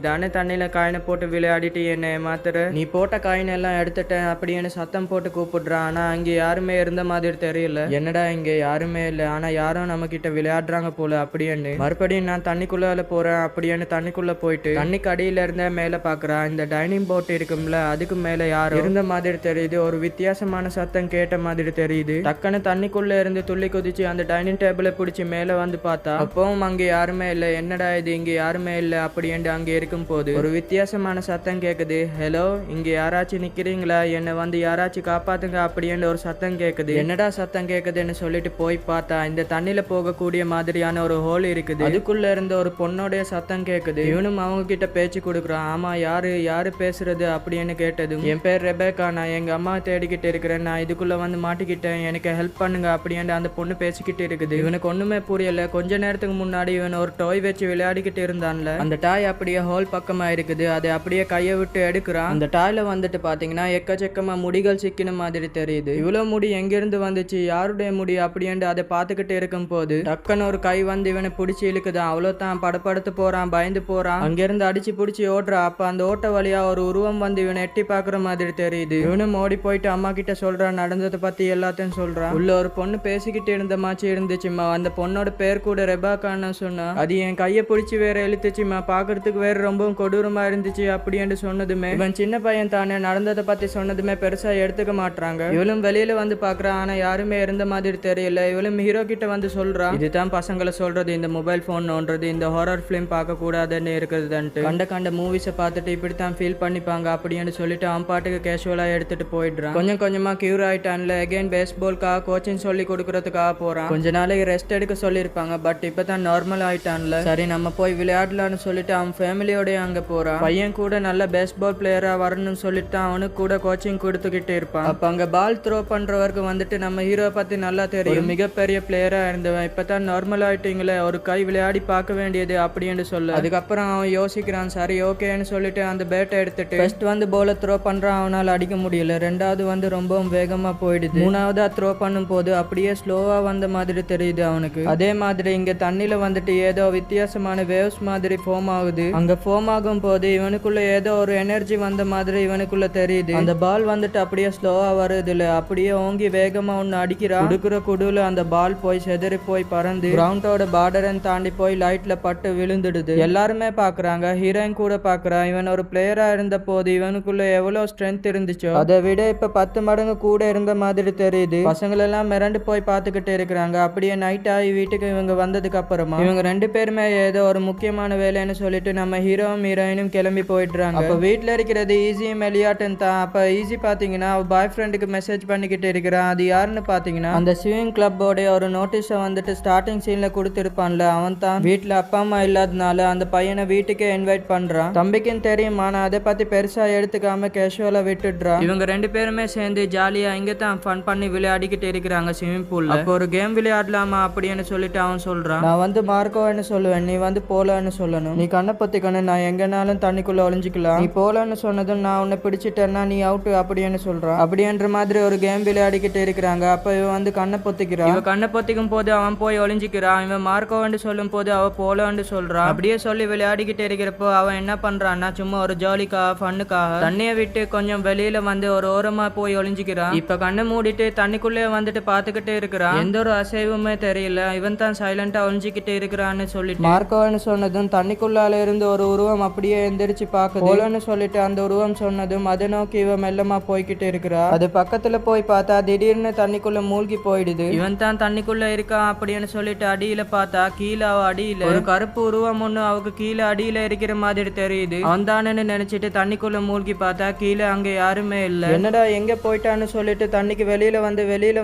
தானே தண்ணியில காயினை போட்டு விளையாடிட்டு என்ன ஏமாத்துற, நீ போட்ட காயின் எல்லாம் எடுத்துட்டேன் அப்படின்னு சத்தம் போட்டு கூப்பிடுறான். ஆனா அங்க யாருமே இருந்த மாதிரி தெரியல. என்னடா இங்க யாருமே இல்ல, ஆனா யாரும் நம்ம கிட்ட விளையாடுறாங்க போல அப்படின்னு மறுபடியும் நான் தண்ணிக்குள்ள போறேன் அப்படின்னு தண்ணிக்குள்ள போயிட்டு தண்ணிக்கு அடியில இருந்தே மேல பாக்குறான். இந்த டைனிங் போர்ட் இருக்கும்ல, அதுக்கு மேல யாரும் இருந்த மாதிரி தெரியுது. ஒரு வித்தியாசமான சத்தம் கேட்ட மாதிரி தெரியுது. டக்குன்னு தண்ணிக்குள்ள இருந்து துள்ளி குதிச்சு அந்த டைனிங் டேபிளை பிடிச்சி மேல வந்து பார்த்தா அப்பவும் அங்க யாருமே இல்ல. என்னடா இது இங்க யாருமே இல்ல அப்படின்னு அங்க இருக்கும் போது ஒரு வித்தியாசமான சத்தம் கேக்குது. ஹலோ, இங்க யாராச்சும் நிக்கிறீங்களா, என்ன வந்து யாராச்சும் காப்பாத்துங்க அப்படின்னு ஒரு சத்தம் கேக்குது. என்னடா சத்தம் கேக்குதுன்னு சொல்லிட்டு போய் பார்த்தா இந்த தண்ணியில போகக்கூடிய மாதிரியான ஒரு ஹோல் இருக்குது. அதுக்குள்ள இருந்து ஒரு பொண்ணோடைய சத்தம் கேக்குது. இவனும் அவங்க கிட்ட பேச்சு கொடுக்குறான். ஆமா யாரு பேசுறது அப்படின்னு கேட்டதும் என் பேர் ரெபேக்கா, நான் எங்க அம்மா தேடிக்கிட்டு இருக்கிறேன், நான் இதுக்குள்ள வந்து மாட்டிக்கிட்டேன், எனக்கு ஹெல்ப் பண்ணுங்க அப்படின்னு அந்த பொண்ணு பேசிக்கிட்டு இருக்குது. இவனுக்கு ஒண்ணுமே புரியல. கொஞ்ச நேரத்துக்கு முன்னாடி இவன் ஒரு டாய் வச்சு விளையாடிக்கிட்டு இருந்தான்ல, அந்த டாய் அப்படியே ஹோல் பக்கமா இருக்குது. அதை அப்படியே கையை விட்டு எடுக்கிறான். அந்த டாய்ல வந்துட்டு பாத்தீங்கன்னா எக்கச்சக்கமா முடிகள் சிக்கின மாதிரி தெரியுது. இவ்வளவு முடி எங்கிருந்து வந்துச்சு, யாருடைய முடி அப்படின்னு அதை பார்த்துக்கிட்டு இருக்கும் போது டக்குன்னு ஒரு கை வந்து இவனை பிடிச்சி இழுக்குதான். அவ்வளவுதான், படப்படுத்து போறான், பயந்து போறான். அங்கிருந்து அடிச்சு பிடிச்சி ஓடுறா. அப்ப அந்த ஓட்ட வழியா ஒரு உருவம் வந்து இவனை எட்டி பாக்குற மாதிரி தெரியுது. இவனும் ஓடி போயிட்டு அம்மா கிட்ட சொல்றான், நடந்ததை பத்தி எல்லாத்தையும் சொல்றான். உள்ள ஒரு பொண்ணு பேசிக்கிட்டு இருந்த மாச்சி இருந்துச்சுமா, அந்த பொண்ணோட பேர் கூட ரெபாக்கான்னு சொன்னா, அது என் கையை பிடிச்சி வேற இழுத்துச்சுமா, பாக்குறதுக்கு வேற ரொம்பவும் கொடூரமா இருந்துச்சு அப்படின்னு சொன்னதுமே இவன் சின்ன பையன் தானே, நடந்ததை பத்தி சொன்னதுமே பெருசா எடுத்துக்க மாட்டாங்க. இவளும் வெளியில வந்து பாக்குறான். ஆனா யாருமே இருந்த மாதிரி தெரியல. இவளும் ஹீரோ கிட்ட வந்து சொல்றா, இதுதான் பசங்களை சொல்றது, இந்த மொபைல் போன் நோன்றது, இந்த ஹாரர் பிலிம் பார்க்க கூடாதுன்னு இருக்குதுன்ட்டு. கண்ட மூவிஸை பார்த்துட்டு இப்படித்தான் ஃபீல் பண்ணிப்பாங்க அப்படின்னு சொல்லிட்டு அவன் பாட்டுக்கு கேஷுவலா எடுத்துட்டு போயிடுறான். கொஞ்சம் கொஞ்சமா கியூர் ஆயிட்டான்ல. அகைன் பேஸ்பால்காக கோச்சிங் சொல்லி கொடுக்கறதுக்காக போறான். கொஞ்ச நாளைக்கு ரெஸ்ட் எடுக்க சொல்லியிருப்பாங்க, பட் இப்பதான் நார்மல் ஆயிட்டான்ல. சரி நம்ம போய் விளையாடலான்னு சொல்லிட்டு அவன் ஃபேமிலியோட அங்க போறான். பையன் கூட நல்ல பேஸ்பால் பிளேயரா வரணும்னு சொல்லிட்டு அவனுக்கு கூட கோச்சிங் கொடுத்துக்கிட்டு இருப்பான். அப்ப அங்க பால் த்ரோ பண்றவருக்கு வந்துட்டு நம்ம ஹீரோ பத்தி நல்லா தெரியும், மிகப்பெரிய பிளேயரா இருந்தவன், இப்பதான் நார்மல் ஆயிட்டீங்களே, ஒரு கை விளையாடி பார்க்க வேண்டியது அப்படின்னு சொல்ல. அதுக்கப்புறம் அவன் யோசிக்கிறான். சரி ஓகேன்னு சொல்லிட்டு அந்த பேட்டை எடுத்துட்டு ஃபர்ஸ்ட் வந்து போல த்ரோ பண்றான். அவனால அடிக்க முடியல. ரெண்டாவது வந்து ரொம்பவும் வேகமா போயிடுது. மூணாவதா த்ரோ பண்ணும் போது அப்படியே ஸ்லோவா வந்த மாதிரி தெரியுது அவனுக்கு. அதே மாதிரி இங்க தண்ணியில வந்துட்டு ஏதோ வித்தியாசமான வேவ்ஸ் மாதிரி ஃபார்ம் ஆகுது. அங்க ஃபார்ம் ஆகும் போது இவனுக்குள்ள ஏதோ ஒரு எனர்ஜி வந்த மாதிரி இவனுக்குள்ள தெரியுது. அந்த பால் வந்துட்டு அப்படியே ஸ்லோவா வருதுல, அப்படியே ஓங்கி வேகமா ஒன்னு அடிக்கிறான். கொடுக்குற குடுல அந்த பால் போய் செதறி போய் பறந்து கிரவுண்டோட பார்டரன் தாண்டி போய் லைட்ல பட்டு விழுந்துடுது. எல்லாருமே பாக்குறாங்க. ஹீரோயின் கூட பாக்குறா. இவன் ஒரு பிளேயரா இருந்த போது இவனுக்குள்ள எவ்வளவு ஸ்ட்ரென்த் இருந்துச்சோ அதை விட இப்ப 10 மடங்கு கூட இருந்த மாதிரி தெரியுது. பசங்க எல்லாம் மிரண்டு போய் பாத்துக்கிட்டு இருக்கிறாங்க. அப்படியே நைட் ஆகி வீட்டுக்கு இவங்க வந்ததுக்கு அப்புறமா இவங்க 2 பேருமே ஏதோ ஒரு முக்கியமான வேலைன்னு சொல்லிட்டு நம்ம ஹீரோவும் ஹீரோயினும் கிளம்பி போயிடுறாங்க. அப்ப வீட்டுல இருக்கிறது ஈஸியும் எலியாட்டும் தான். அப்ப ஈஸி பாத்தீங்கன்னா பாய் ஃப்ரெண்டுக்கு மெசேஜ் பண்ணிக்கிட்டு இருக்கிறான். அது யாருன்னு பாத்தீங்கன்னா அந்த ஸ்விமிங் கிளப்போட ஒரு நோட்டீஸை வந்துட்டு ஸ்டார்டிங் சீன்ல கொடுத்திருப்பான்ல, அவன் தான். வீட்டுல அப்பா அம்மா இல்லாதனால அந்த பையனை வீட்டுக்கே இன்வைட் பண்றான். தம்பிக்கும் தெரியும், ஆனா அதை பத்தி பெருசா எடுத்துக்காம கேஷுவலா விட்டுடுறான். இவங்க 2 பேருமே சேர்ந்து ஜாலியா இங்க தான் ஃபன் பண்ணி விளையாடிக்கிட்டு இருக்கிறாங்க ஸ்விமிங் பூல்ல. அப்போ ஒரு கேம் விளையாடலாமா அப்படின்னு சொல்லிட்டு அவன் சொல்றான், நான் வந்து மார்க்கோன்னு சொல்லுவேன், நீ வந்து போலன்னு சொல்லணும். நீ கண்ணை பொத்திக்கணும், நான் எங்கனாலும் தண்ணிக்குள்ள ஒளிஞ்சுக்கலாம். நீ போலன்னு சொன்னதும் நான் உன்னை பிடிச்சிட்டேன்னா நீ அவுட் அப்படின்னு சொல்றான். அப்படின்ற மாதிரி ஒரு கேம் விளையாடிக்கிட்டு இருக்கிறாங்க. அப்ப இவன் வந்து கண்ணை பொத்திக்கிறான். இவன் கண்ணை பொத்திக்கும் போது அவன் போய் ஒளிஞ்சுக்கிறான். இவன் மார்க்கோன்னு சொல்லும் போது அவ போலன்னு சொல்றான். அப்படியே சொல்லி விளையாடிக்கிட்டு இருக்கிறப்போ அவன் என்ன பண்றான்னா சும்மா ஒரு ஜாலிக்காக ஃபன்னுக்காக தண்ணியை விட்டு கொஞ்சம் வெளியில வந்து ஒரு ஓரமா போய் ஒளிஞ்சுக்கிறான். இப்ப கண்ணை மூடிட்டு தண்ணிக்குள்ளே வந்துட்டு பாத்துக்கிட்டே இருக்கிறான். எந்த ஒரு அசைவுமே தெரியல. இவன் தான் சைலண்டா ஒளிஞ்சுக்கிட்டு இருக்கிறான்னு சொல்லிட்டு மார்க்கோன்னு சொன்னதும் தண்ணிக்குள்ளால இருந்து ஒரு உருவம் அப்படியே எந்திரிச்சு பாக்குது. போலன்னு சொல்லிட்டு அந்த உருவம் சொன்னதும் அதை நோக்கி இவன் மெல்லமா போய்கிட்டு இருக்கிறா. அது பக்கத்துல போய் பார்த்தா திடீர்னு தண்ணிக்குள்ள மூழ்கி போயிடுது. இவன் தான் தண்ணிக்குள்ள இருக்கான் அப்படின்னு சொல்லிட்டு அடியில பார்த்தா கீழே அவ அடியில ஒரு கருப்பு உருவம் ஒண்ணு அவக்கு கீழே அடியில இருக்கிற மாதிரி தெரியுது. அவன் தானேன்னு நினைச்சிட்டு தண்ணிக்குள்ள மூழ்கி பார்த்தா கீழே அங்க யாருமே இல்ல. என்னடா எங்க போயிட்டான்னு சொல்லிட்டு தண்ணிக்கு வெளியில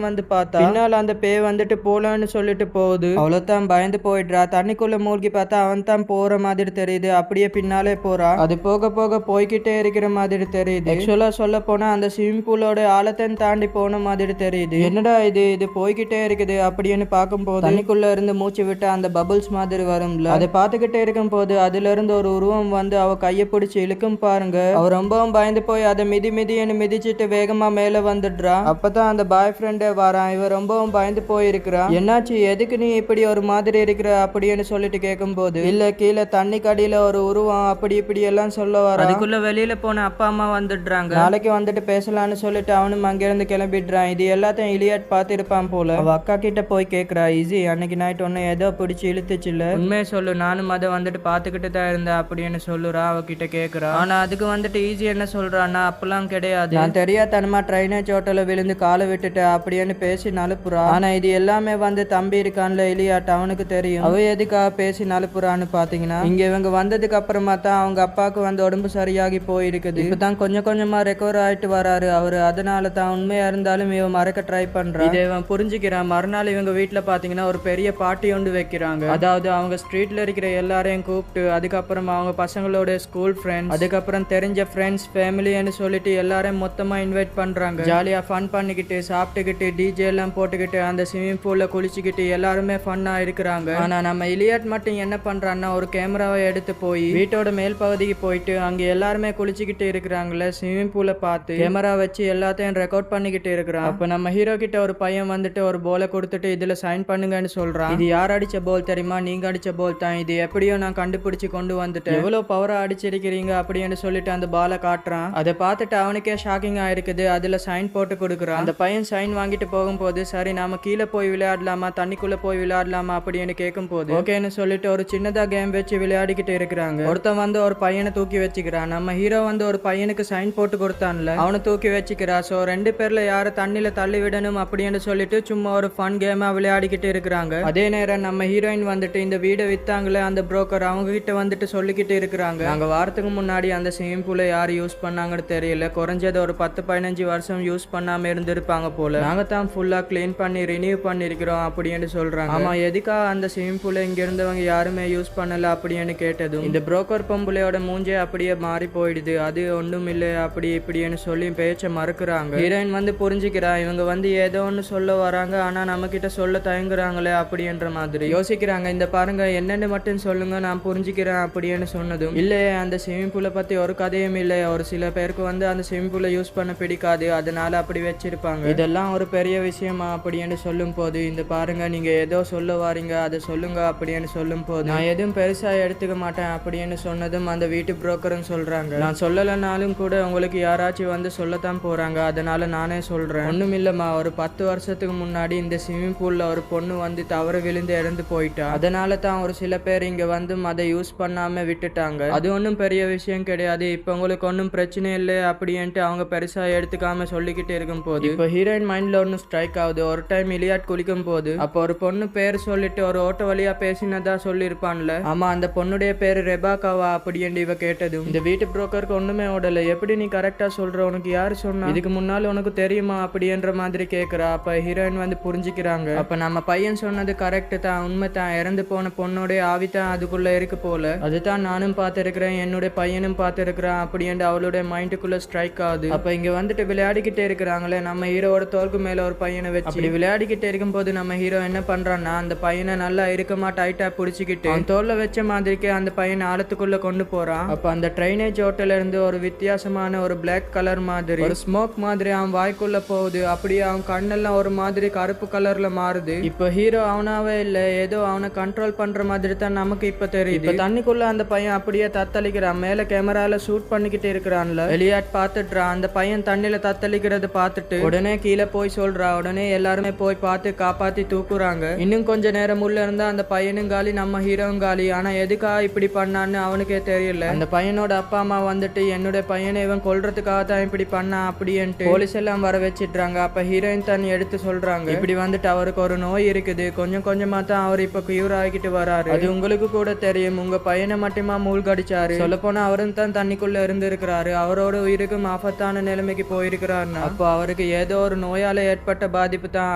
வந்து பார்த்தா பின்னால அந்த பேய் வந்துட்டு போலன்னு சொல்லிட்டு போகுது. அவ்வளவுதான் பயந்து போயிடுறா. தண்ணிக்குள்ள மூழ்கி பார்த்தா அவன் தான் போற மாதிரி தெரியுது. அப்படியே பின்னாலே போறா. அது போக போக போய்கிட்டே இருக்கிற மாதிரி தெரியுது. ஆக்சுவலா சொல்ல போனா அந்த ஸ்விமிங் பூலோட ஆழத்தை தாண்டி போன மாதிரி தெரியுது. என்னடா இது போய்கிட்டே இருக்குது அப்படின்னு பார்க்கும்போது தண்ணிக்குள்ள இருந்து மூச்சு விட்டு அந்த பபுள்ஸ் மாதிரி வரும்ல, அதை பார்த்துக்கிட்டே இருக்கும் போது அதுல இருந்து ஒரு உருவம் வந்து அவ கையை பிடிச்சி இழுக்கும் பாருங்க. அவ ரொம்பவும் பயந்து போய் அதை மிதின்னு மிதிச்சிட்டு வேகமா மேல வந்துடுறா. அப்பதான் அந்த பாய் ஃப்ரெண்டே வரான். இவ ரொம்பவும் பயந்து போயிருக்கிறான். என்னாச்சு, எதுக்கு நீ இப்படி ஒரு மாதிரி இருக்கிற அப்படின்னு சொல்லிட்டு கேட்கும் போது இல்ல கீழே தண்ணி கடியில ஒரு உருவம் அப்படி இப்படி எல்லாம் சொல்ல வர. அதுக்குள்ள வெளியில போன அப்பா அம்மா வந்துடுறாங்க. நாளைக்கு வந்துட்டு பேசலான்னு சொல்லிட்டு அவனும் அங்கிருந்து கிளம்பிடுறான். இது எல்லாத்தையும் இலியாட் பார்த்திருப்பான் போல. அவ அக்கா கிட்ட போய் கேக்குறா, ஈஸி அன்னைக்கு நைட் ஒன்னு ஏதோ பிடிச்சி இழுத்துச்சு இல்ல, உண்மையை சொல்லு, நானும் அதை வந்துட்டு பாத்துக்கிட்டு தான் இருந்தேன் அப்படின்னு சொல்லுறா. அவகிட்ட கேக்குறா. ஆனா அதுக்கு வந்துட்டு ஈஸி என்ன சொல்றான்னா அப்பெல்லாம் கிடையாது, நான் தெரியாதனமா ட்ரைனேஜ் ஹோட்டல விழுந்து காலை விட்டுட்டு அப்படின்னு பேசி நழுப்புறா. ஆனா இது எல்லாமே வந்து தம்பி இருக்கான்ல இலியாட், அவனுக்கு தெரியும் அவ எதுக்காக பேசி நழுப்புறான்னு பாத்தீங்கன்னா இங்க இவங்க வந்ததுக்கு அப்புறமா தான் அவங்க அப்பாவுக்கு வந்து உடம்பு சரியாகி போயிருக்குது. இப்பதான் கொஞ்சம் கொஞ்சமா ரெக்கவர் ஆயிட்டு வராரு அவரு. அதனால தான் உண்மையா இருந்தாலும் இவன் மறக்க ட்ரை பண்றான். இதை இவன் புரிஞ்சுக்கிறான். மறுநாள் இவங்க வீட்டுல பாத்தீங்கன்னா ஒரு பெரிய பார்ட்டி ஒன்று வைக்கிறாங்க. அதாவது அவங்க ஸ்ட்ரீட்ல இருக்கிற எல்லாரையும் கூப்பிட்டு அதுக்கப்புறம் அவங்க பசங்களோட ஸ்கூல் ஃப்ரெண்ட்ஸ் அதுக்கப்புறம் தெரிஞ்ச ஃப்ரெண்ட்ஸ் ஃபேமிலின்னு சொல்லிட்டு எல்லாரையும் மொத்தமா இன்வைட் பண்றாங்க. ஜாலியா ஃபன் பண்ணிக்கிட்டு சாப்பிட்டுக்கிட்டு டிஜே எல்லாம் போட்டுக்கிட்டு அந்த ஸ்விமிங் பூல்ல குளிச்சுக்கிட்டு எல்லாருமே ஃபன்னா இருக்கிறாங்க. ஆனா நம்ம இலியாட் மட்டும் என்ன பண்றான்னா ஒரு கேமராவை எடுத்து போய் வீட்டோட மேல் பகுதிக்கு போயிட்டு அங்க எல்லாருமே குளிச்சுக்கிட்டு இருக்கிறாங்களே ஸ்விமிங் பூலை பார்த்து கேமரா வச்சு எல்லாத்தையும் ரெக்கார்ட் பண்ணிக்கிட்டு இருக்கிறான். அப்ப நம்ம ஹீரோ கிட்ட ஒரு பையன் வந்துட்டு ஒரு போலை கொடுத்துட்டு இதுல சைன் பண்ணுங்கன்னு சொல்றான். இது யார் அடிச்ச போல் தெரியுமா, நீங்க அடிச்ச போல் தான், இது எப்படியோ நான் கண்டுபிடிச்சு கொண்டு வந்துட்டேன், எவ்வளவு பவரா அடிச்சிருக்கிறீங்க அப்படின்னு சொல்லிட்டு அந்த பாலை காட்டுறான். அதை பார்த்துட்டு அவனுக்கே ஷாக்கிங் ஆயிருக்குது. அதுல சைன் போட்டு கொடுக்குறான். அந்த பையன் சைன் வாங்கிட்டு போகும்போது சரி நாம கீழே போய் விளையாடலாமா தண்ணிக்குள்ள போய் விளையாடலாமா அப்படின்னு கேட்கும் போது ஓகேன்னு சொல்லிட்டு ஒரு சின்னதா கேம் வச்சு விளையாடிக்கிட்டு இருக்கிறாங்க. ஒருத்தன் வந்து ஒரு பையனை தூக்கி வச்சுக்கிறான். நம்ம ஹீரோ வந்து ஒரு பையனுக்கு சைன் போட்டு கொடுத்தான்ல அவனை தூக்கி வச்சுக்கிறா. சோ 2 பேர்ல யாரை தண்ணில தள்ளி விடணும் அப்படின்னு சொல்லிட்டு சும்மா ஒரு ஃபன் கேமா விளையாடிக்கிட்டு இருக்கிறாங்க. அதே நேரம் நம்ம ஹீரோயின் வந்துட்டு இந்த வீடை வித்தாங்களே அந்த புரோக்கர் அவங்க கிட்ட வந்துட்டு சொல்லிக்கிட்டு இருக்கிறாங்க, நாங்க வாரத்துக்கு முன்னாடி அந்த ஸ்விமிங் பூலை யார் யூஸ் பண்ணாங்கன்னு தெரியல, குறைஞ்சது ஒரு 10-15 வருஷம் யூஸ் பண்ணாம இருந்திருப்பாங்க போல, நாங்க தான் ஃபுல்லா கிளீன் பண்ணி ரினியூ பண்ணிருக்கிறோம் அப்படின்னு சொல்றாங்க. ஆமா எதுக்காக அந்த ஸ்விமிங் பூலை இங்க இருந்தவங்க யாருமே யூஸ் பண்ணல அப்படின்னு கேட்டதும் இந்த புரோக்கர் பொம்பளையோட மூஞ்சே அப்படியே மாறி போயிடுது. அது ஒண்ணும் இல்லை அப்படி இப்படின்னு சொல்லி பேச்ச மறுக்கிறாங்க. ஹீரோயின் வந்து புரிஞ்சுக்கிறா இவங்க வந்து ஏதோ ஒன்னு சொல்ல வராங்க ஆனா நம்ம கிட்ட சொல்ல தயங்குறாங்களே அப்படின்ற மாதிரி யோசிக்கிறாங்க. இந்த பாருங்க என்னன்னு மட்டும் சொல்லுங்க நான் புரிஞ்சுக்கிறேன் அப்படின்னு சொன்னதும் இல்ல அந்த ஸ்விமிங் பூலை பத்தி ஒரு கதையும் இல்லை, ஒரு சில பேருக்கு வந்து அந்த ஸ்விமிங் பூலை யூஸ் பண்ண பிடிக்காது அதனால அப்படி வச்சிருப்பாங்க, இதெல்லாம் ஒரு பெரிய விஷயமா அப்படின்னு சொல்லும் போது இந்த பாருங்க நீங்க ஏதோ சொல்ல வாரீங்க அதை சொல்லுங்க அப்படின்னு சொல்லும் போது நான் எதுவும் பெருசா எடுத்துக்க மாட்டேன் அப்படின்னு சொன்னதும் அந்த வீட்டு புரோக்கரும் சொல்றாங்க, நான் சொல்லலைனாலும் கூட உங்களுக்கு யாராச்சும் வந்து சொல்லத்தான் போறாங்க அதனால நானே சொல்றேன், ஒண்ணும் இல்லம்மா ஒரு 10 வருஷத்துக்கு முன்னாடி இந்த ஸ்விமிங் பூல்ல ஒரு பொண்ணு வந்து தவறு விழுந்து இறந்து போயிட்டா, அதனால தான் ஒரு சில பேர் இங்க வந்து அதை யூஸ் பண்ணாம விட்டுட்டாங்க, அது ஒன்றும் பெரிய விஷயம் கிடையாது, இப்ப உங்களுக்கு ஒன்றும் பிரச்சனை இல்லை அப்படின்ட்டு அவங்க பெருசா எடுத்துக்காம சொல்லிக்கிட்டு இருக்கும் போது இப்போ ஹீரோயின் மைண்ட்ல ஒன்னு ஸ்ட்ரைக் ஆகுது. ஒரு டைம் இலியாட் குளிக்கும் போது அப்போ ஒரு பொண்ணு பேர் சொல்லிட்டு ஒரு ஓட்ட வழியா பேசினதா சொல்லிருப்பான்ல. ஆமா, அந்த பொண்ணுடைய பேரு ரெபாக்காவா அப்படின்னு இவ கேட்டதும் இந்த வீட்டு புரோக்கருக்கு ஒண்ணுமே ஓடல. எப்படி நீ கரெக்டா சொல்ற, உனக்கு யாரு சொன்னா, இதுக்கு முன்னால உனக்கு தெரியுமா அப்படின்ற மாதிரி கேக்குறா. அப்ப ஹீரோயின் வந்து புரிஞ்சுக்கிறாங்க. அப்ப நம்ம பையன் சொன்னது கரெக்ட் தான், உண்மை தான். இறந்து போன பொண்ணுடைய ஆவிதான் அதுக்குள்ள இருக்கு போல. அதுதான் நானும் பார்த்திருக்கிறேன், என்னுடைய பையனும் பார்த்திருக்கிறான் அப்படின்னு அவளுடைய மைண்டுக்குள்ள ஸ்ட்ரைக் ஆகுது. அப்ப இங்க வந்துட்டு விளையாடிக்கிட்டே இருக்கிறாங்களே, நம்ம ஹீரோவோட தோலுக்கு மேல ஒரு பையனை வச்சு அப்படி விளையாடிக்கிட்டே இருக்கும் போது நம்ம ஹீரோ என்ன பண்றான்னா அந்த பையனை நல்லா இறுக்கமா டைட்டா புடிச்சுக்கிட்டு தோல்ல வச்ச மாதிரிக்கு அந்த பையனை ஆழத்துக்குள்ள கொண்டு போறான். அப்ப அந்த ட்ரைனேஜ் ஓட்டல இருந்து ஒரு வித்தியாசமான ஒரு பிளாக் கலர் மாதிரி ஒரு ஸ்மோக் மாதிரி அவன் வாய்க்குள்ள போகுது. அப்படியே அவன் கண்ணெல்லாம் ஒரு மாதிரி கருப்பு கலர்ல மாறுது. இப்ப ஹீரோ அவனாவே இல்ல, ஏதோ அவனை கண்ட்ரோல் பண்ற மாதிரி தான் நமக்கு இப்ப தெரியுது. இப்ப தண்ணிக்குள்ள அந்த பையன் அப்படியே தத்தளிக்கிறான். மேல கேமரால ஷூட் பண்ணிக்கிட்டு இருக்கிறான்ல. எலியாட் பாத்துட்டான். அந்த பையன் தண்ணியில தத்தளிக்கிறத பார்த்துட்டு உடனே கீழே போய் சொல்றா. உடனே எல்லாருமே போய் பார்த்து காப்பாத்தி தூக்குறாங்க. இன்னும் கொஞ்ச நேரம் உள்ள இருந்தா அந்த பையனும் காலி, நம்ம ஹீரோவும் காலி. ஆனா எதுக்கா இப்படி பண்ணான்னு அவனுக்கே தெரியல. அந்த பையனோட அப்பா அம்மா வந்துட்டு என்னுடைய பையனை இவன் கொல்றதுக்காக தான் இப்படி பண்ணா அப்படின்ட்டு போலீஸ் எல்லாம் வர வச்சிடுறாங்க. அப்ப ஹீரோயின் தண்ணி எடுத்து சொல்றாங்க, இப்படி வந்துட்டு அவருக்கு ஒரு நோய் இருக்குது, கொஞ்சம் கொஞ்சமா தான் அவர் இப்ப கியூர் ஆகிட்டு வராரு. அது உங்களுக்கு கூட தெரியும், உங்க பையனை மட்டுமா மூழ்கடிச்சாரு. சொல்ல போனா அவரும் தான் தண்ணிக்குள்ள இருந்து இருக்கிறாரு. அவரோட உயிருக்கும் ஆபத்தான நிலைமைக்கு போயிருக்கிறாருன்னா அப்போ அவருக்கு ஏதோ ஒரு நோயால ஏற்பட்ட பாதிப்பு தான்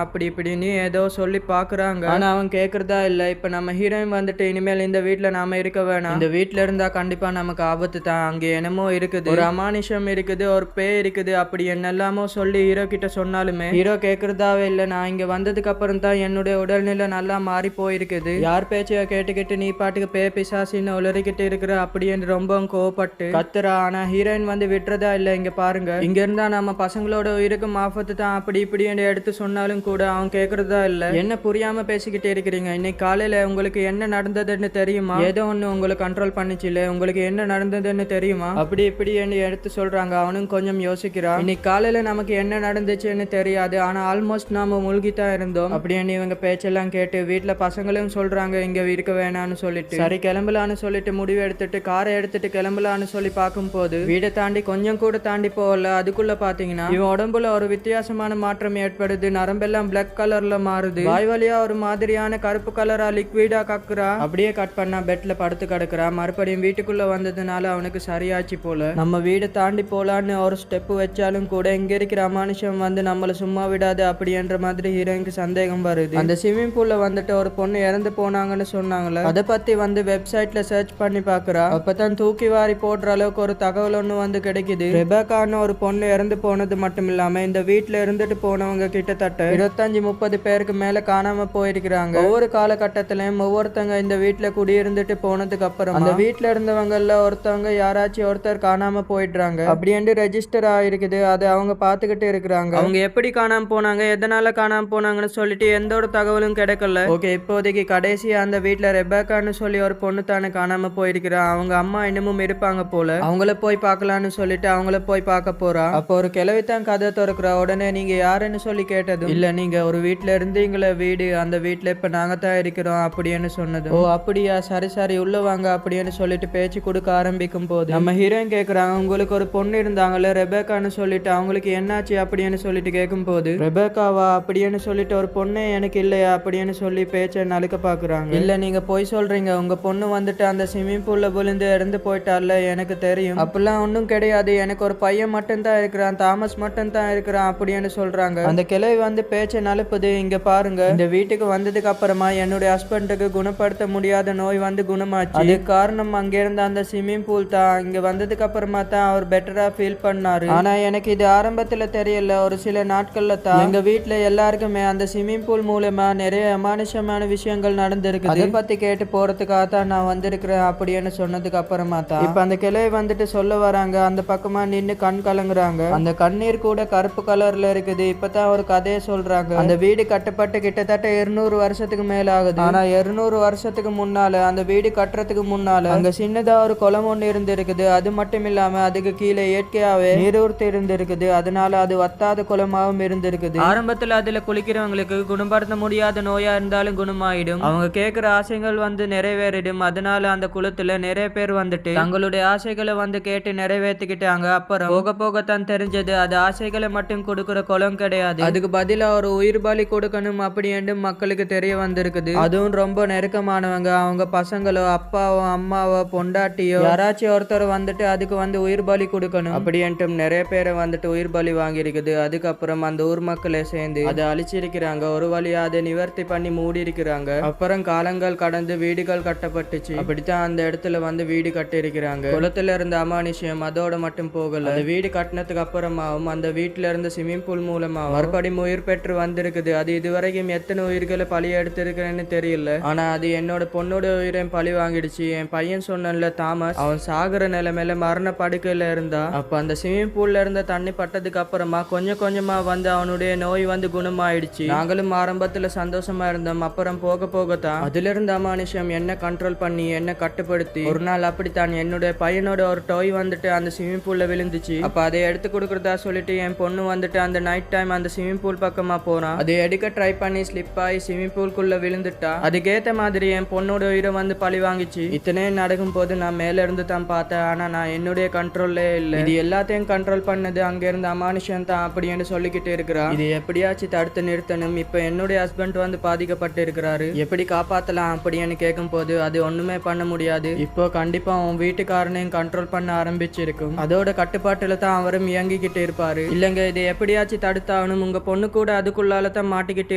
அப்படி இப்படின்னு ஏதோ சொல்லி பாக்குறாங்க. ஆனா அவன் கேக்குறதா இல்ல. இப்ப நம்ம ஹீரோயின் வந்துட்டு இனிமேல் இந்த வீட்டுல நாம இருக்க வேணாம், இந்த வீட்டுல இருந்தா கண்டிப்பா நமக்கு ஆபத்து தான், அங்க என்னமோ இருக்குது, ஒரு அமானுஷம் இருக்குது, ஒரு பேய் இருக்குது, அப்படி என்னெல்லாமோ சொல்லி ஹீரோ கிட்ட சொன்னாலுமே ஹீரோ கேக்குறதாவே இல்ல. நான் இங்க வந்ததுக்கு அப்புறம் தான் என்னுடைய உடல்நிலை நல்லா மாறி போயிருக்குது, யார் பேச்சைய கேட்டுக்கிட்டு நீ பாட்டுக்கு பே பிசாசின்னு உளறிக்கிட்டு இருக்கிற அப்படின்னு ரொம்பவும் கோவப்பட்டு கத்துறா. ஆனா ஹீரோயின் வந்து விட்டுறதா இல்ல. இங்க பாருங்க, இங்க இருந்தா நம்ம பசங்களோட உயிருக்கும் ஆபத்து தான் அப்படி இப்படி எடுத்து சொன்னாலும் கூட அவன் கேக்குறதா இல்ல. என்ன புரியாம பேசிக்கிட்டே இருக்கிறீங்க, இன்னைக்கு காலையில உங்களுக்கு என்ன நடந்ததுன்னு தெரியுமா, ஏதோ ஒண்ணு உங்களை கண்ட்ரோல் பண்ணிச்சுல, உங்களுக்கு என்ன நடந்ததுன்னு தெரியுமா அப்படி இப்படி எடுத்து சொல்றாங்க. அவனும் கொஞ்சம் யோசிக்கிறான். இன்னைக்கு காலையில நமக்கு என்ன நடந்துச்சுன்னு தெரியாது, ஆனா ஆல்மோஸ்ட் நாம மூழ்கித்தான் இருந்தோம் அப்படின்னு இவங்க பேச்செல்லாம் கேட்டு வீட்டுல பசங்களும் சொல்றாங்க இங்க இருக்க வேணாம்னு சொல்லிட்டு சரி கிளம்பலான்னு சொல்லிட்டு முடிவு எடுத்துட்டு காரை எடுத்துட்டு கிளம்பலான்னு சொல்லி பார்க்கும் போது வீடை தாண்டி கொஞ்சம் கூட தாண்டி போகல. அதுக்குள்ள பாத்தீங்கன்னா இவன் உடம்புல ஒரு வித்தியாசமான மாற்றம் ஏற்படுது. நரம்பெல்லாம் பிளாக் கலர்ல மாறுது. வாய் வழியா ஒரு மாதிரியான கருப்பு கலரா லிக்விடா கக்குறா. அப்படியே கட் பண்ணா பெட்ல படுத்து கிடக்குறா. மறுபடியும் வீட்டுக்குள்ள வந்ததுனால அவனுக்கு சரியாச்சு போல. நம்ம வீடை தாண்டி போலான்னு ஒரு ஸ்டெப் வச்சாலும் கூட இங்க இருக்கிற அமானுஷம் வந்து நம்மள சும்மா விடாது அப்படின்ற மாதிரி ஹீரோயினுக்கு சந்தேகம் வருது. அந்த ஸ்விம்மிங் பூல்ல வந்துட்டு ஒரு பொண்ணு இறந்து போனாங்கன்னு சொன்னாங்களே, அதை பத்தி வந்து வெப்சைட்ல சர்ச் பண்ணி பாக்குறா. அப்பதான் தூக்கி வாரி போடுற அளவுக்கு ஒரு தகவல் ஒண்ணு வந்து கிடைக்குது. ரெபேக்கான்னு ஒரு பொண்ணு இறந்து போனது மட்டும் இல்லாம இந்த வீட்டுல இருந்துட்டு போனவங்க கிட்டத்தட்ட 25-30 பேருக்கு மேல காணாம போயிருக்கிறாங்க. ஒவ்வொரு காலகட்டத்திலயும் ஒவ்வொருத்தங்க இந்த வீட்டுல குடியிருந்துட்டு போனதுக்கு அப்புறம் அந்த வீட்டுல இருந்தவங்கல ஒருத்தவங்க யாராச்சும் ஒருத்தர் காணாம போயிடுறாங்க அப்படின்னு ரெஜிஸ்டர் ஆயிருக்குது. அதை அவங்க பாத்துக்கிட்டு இருக்கிறாங்க. அவங்க எப்படி காணாம போனாங்க, எதனால காணாம போனாங்கன்னு சொல்லிட்டு எந்த ஒரு தகவலும் கிடைக்கல. ஓகே, இப்போதைக்கு கடைசியா அந்த வீட்டுல ரெபேக்கான்னு சொல்லி ஒரு பொண்ணு தானே காணாம போயிருக்கிறா. அவங்க அம்மா இன்னமும் இருப்பாங்க போல. அவங்கள போய் பார்க்கலான்னு சொல்லிட்டு அவங்கள போய் பார்க்க போறா. அப்போ ஒரு கிழவித்தான் கதை திறக்கிறா. உடனே நீங்க யாருன்னு சொல்லி கேட்டதும் இல்ல, நீங்க ஒரு வீட்டுல இருந்தீங்களே வீடு, அந்த வீட்டுல இப்ப நாங்க தான் இருக்கிறோம் அப்படின்னு சொன்னது. ஓ அப்படியா, சரி சரி உள்ள வாங்க அப்படின்னு சொல்லிட்டு பேச்சு கொடுக்க ஆரம்பிக்கும் போது நம்ம ஹீரோயின் கேக்குறாங்க, உங்களுக்கு ஒரு பொண்ணு இருந்தாங்கல்ல ரெபேக்கான்னு சொல்லிட்டு, அவங்களுக்கு என்னாச்சு அப்படின்னு சொல்லிட்டு கேட்கும் போது ரெபேக்காவா அப்படின்னு சொல்லிட்டு ஒரு பொண்ணே எனக்கு இல்லையா அப்படின்னு சொல்லி பேச்சை நழுக்க பாக்குறாங்க. இல்ல நீங்க போய் சொல்றீங்க, உங்க பொண்ணு வந்துட்டு அந்த ஸ்விம்மிங் பூல்ல விழுந்து இறந்து போயிட்டால, எனக்கு தெரியும், அப்படிலாம் ஒன்றும் கிடையாது, எனக்கு ஒரு பையன் மட்டும் தான் இருக்கிறான், தாமஸ் மட்டும் தான் இருக்கிறான் அப்படின்னு சொல்றாங்க. அந்த கிளை வந்து பேச்சை நழுப்புது. இங்க பாருங்க, இந்த வீட்டுக்கு வந்ததுக்கு அப்புறமா என்னுடைய ஹஸ்பண்டுக்கு குணப்படுத்த முடியாத நோய் வந்து குணமாச்சு. அதுக்கு காரணம் அங்க இருந்த அந்த ஸ்விம்மிங் பூல் தான். இங்க வந்ததுக்கு அப்புறமா தான் அவர் பெட்டரா ஃபீல் பண்ணாரு. ஆனா எனக்கு இது ஆரம்பத்துல தெரியல, ஒரு சில நாட்கள்ல தான் எங்க வீட்டுல எல்லாருக்குமே அந்த ஸ்விம்மிங் பூல் மூலமா நிறைய அமானுஷமான விஷயங்கள் நடந்திருக்கு. அதை பத்தி கேட்டு போறதுக்காக தான் நான் வந்திருக்கிறேன் அப்படின்னு சொன்னதுக்கு அப்புறமா தான் இப்ப அந்த கிளை வந்துட்டு சொல்ல வராங்க. அந்த பக்கமா நின்னு கண் கலங்குறாங்க. அந்த கண்ணீர் கூட கருப்பு கலர்ல இருக்குது. இப்பதான் ஒரு கதையை சொல்றாங்க. அந்த வீடு கட்டப்பட்டு கிட்டத்தட்ட 200 வருஷத்துக்கு மேல ஆகுது. ஆனா 200 வருஷத்துக்கு முன்னால அந்த வீடு கட்டுறதுக்கு முன்னால அங்க சின்னதா ஒரு குளம் ஒண்ணு இருந்து இருக்குது. அது மட்டும் இல்லாம அதுக்கு கீழே இயற்கையாவே நீரூர்த்து இருந்து இருக்குது. அதனால அது வத்தாத குளமாவும் இருந்திருக்குது. ஆரம்பத்துல அதுல குளிக்கிறவங்களுக்கு குணப்படுத்த முடியாத நோயா இருந்தாலும் குணமாயிடும். அவங்க கேட்கிற ஆசைகள் வந்து நிறைவேறிடும். அதனால அந்த குளத்துல நிறைய பேர் வந்துட்டு தங்களுடைய ஆசைகளை வந்து கேட்டு நிறைவேற்றிக்கிட்டாங்க. அப்புறம் போக போகத்தான் தெரிஞ்சது அது ஆசைகளை மட்டும் கொடுக்கற குளம் கிடையாது, அதுக்கு பதிலா ஒரு உயிர் பலி கொடுக்கணும் அப்படின்னு மக்களுக்கு தெரிய வந்திருக்குது. அதுவும் ரொம்ப நெருக்கமானவங்க, அவங்க பசங்களோ அப்பாவோ அம்மாவோ பொண்டாட்டியோ யாராச்சும் ஒருத்தர் வந்துட்டு அதுக்கு வந்து உயிர் பலி கொடுக்கணும் அப்படின்ட்டு நிறைய பேரை வந்துட்டு உயிர் பலி வாங்கியிருக்குது. அதுக்கப்புறம் அந்த ஊர் மக்களே சேர்ந்து அதை அழிச்சிருக்கிறாங்க. ஒரு வழியா அதை நிவர்த்தி பண்ணி மூடி இருக்கிறாங்க. அப்புறம் காலங்கள் கடந்து வீடுகள் கட்டப்பட்டுச்சு. அப்படித்தான் அந்த இடத்துல வந்து வீடு கட்டி இருக்கிறாங்க. குளத்துல இருந்த அமானுஷ்யம் அதோட மட்டும் போகல, அந்த வீடு கட்டினதுக்கு அப்புறமாவும் அந்த வீட்டுல இருந்த ஸ்விம்மிங் பூல் மூலமா மறுபடியும் உயிர் பெற்று வந்திருக்குது. அது இதுவரைக்கும் எத்தனை உயிர்களை பழி எடுத்திருக்கிறேன்னு தெரியல, ஆனா அது என்னோட பொண்ணோட உயிரை பழி வாங்கிடுச்சு. என் பையன் சொன்னல தாமஸ், அவன் சாகுற நிலைமையில மரண படுக்கையில இருந்தா. அப்ப அந்த ஸ்விம்மிங் பூல்ல இருந்த தண்ணி பட்டதுக்கு அப்புறமா கொஞ்சம் கொஞ்சமா வந்து அவனுடைய நோய் வந்து குணமாயிடுச்சு. நாங்களும் ஆரம்பத்துல சந்தோஷமா இருந்தோம். அப்புறம் போக போகத்தான் அதுல இருந்த அமானுஷ்யம் என்ன கண்ட்ரோல் பண்ணி என்ன கட்டுப்படுத்தி ஒரு நாள் அப்படித்தான் என்னுடைய பையனோட ஒரு டோய் வந்துட்டு அந்த ஸ்விம்மிங் பூல்ல விழுந்துச்சு. அப்ப அதை எடுத்து கொடுக்கறதா சொல்லிட்டு என் பொண்ணு வந்துட்டு அந்த நைட் டைம் அந்த ஸ்விம்மிங் பூல் பக்கமா போறான். அதை எடுக்க ட்ரை பண்ணி ஸ்லிப் ஆகி ஸ்விம்மிங் பூல்குள்ள விழுந்துட்டா. அதுக்கேத்த மாதிரி என் பொண்ணோட உயிரை வந்து பழி வாங்கிச்சு. இத்தனை நடக்கும் போது நான் மேல இருந்து தான் பார்த்தேன், ஆனா நான் என்னுடைய கண்ட்ரோல்லே இல்லை. இது எல்லாத்தையும் கண்ட்ரோல் பண்ணது அங்க இருந்த அமானுஷ்யம் தான் அப்படின்னு சொல்லிக்கிட்டு இருக்கிறா. இது எப்படியாச்சும் தடுத்து நிறுத்தணும். இப்ப என்னுடைய ஹஸ்பண்ட் வந்து பாதிக்கப்பட்டு இருக்கிறாரு, எப்படி காப்பாத்தலாம் அப்படின்னு கேட்கும் போது அது ஒண்ணுமே பண்ண முடியாது. இப்போ கண்டிப்பா உன் வீட்டுக்காரனையும் கண்ட்ரோல் பண்ண ஆரம்பிச்சிருக்கும், அதோட கட்டுப்பாட்டுல தான் அவரும் இயங்கிக்கிட்டு இருப்பாரு. இல்லங்க இதை எப்படியாச்சும் தடுத்தாகணும். உங்க பொண்ணு கூட அதுக்குள்ளால தான் மாட்டிக்கிட்டு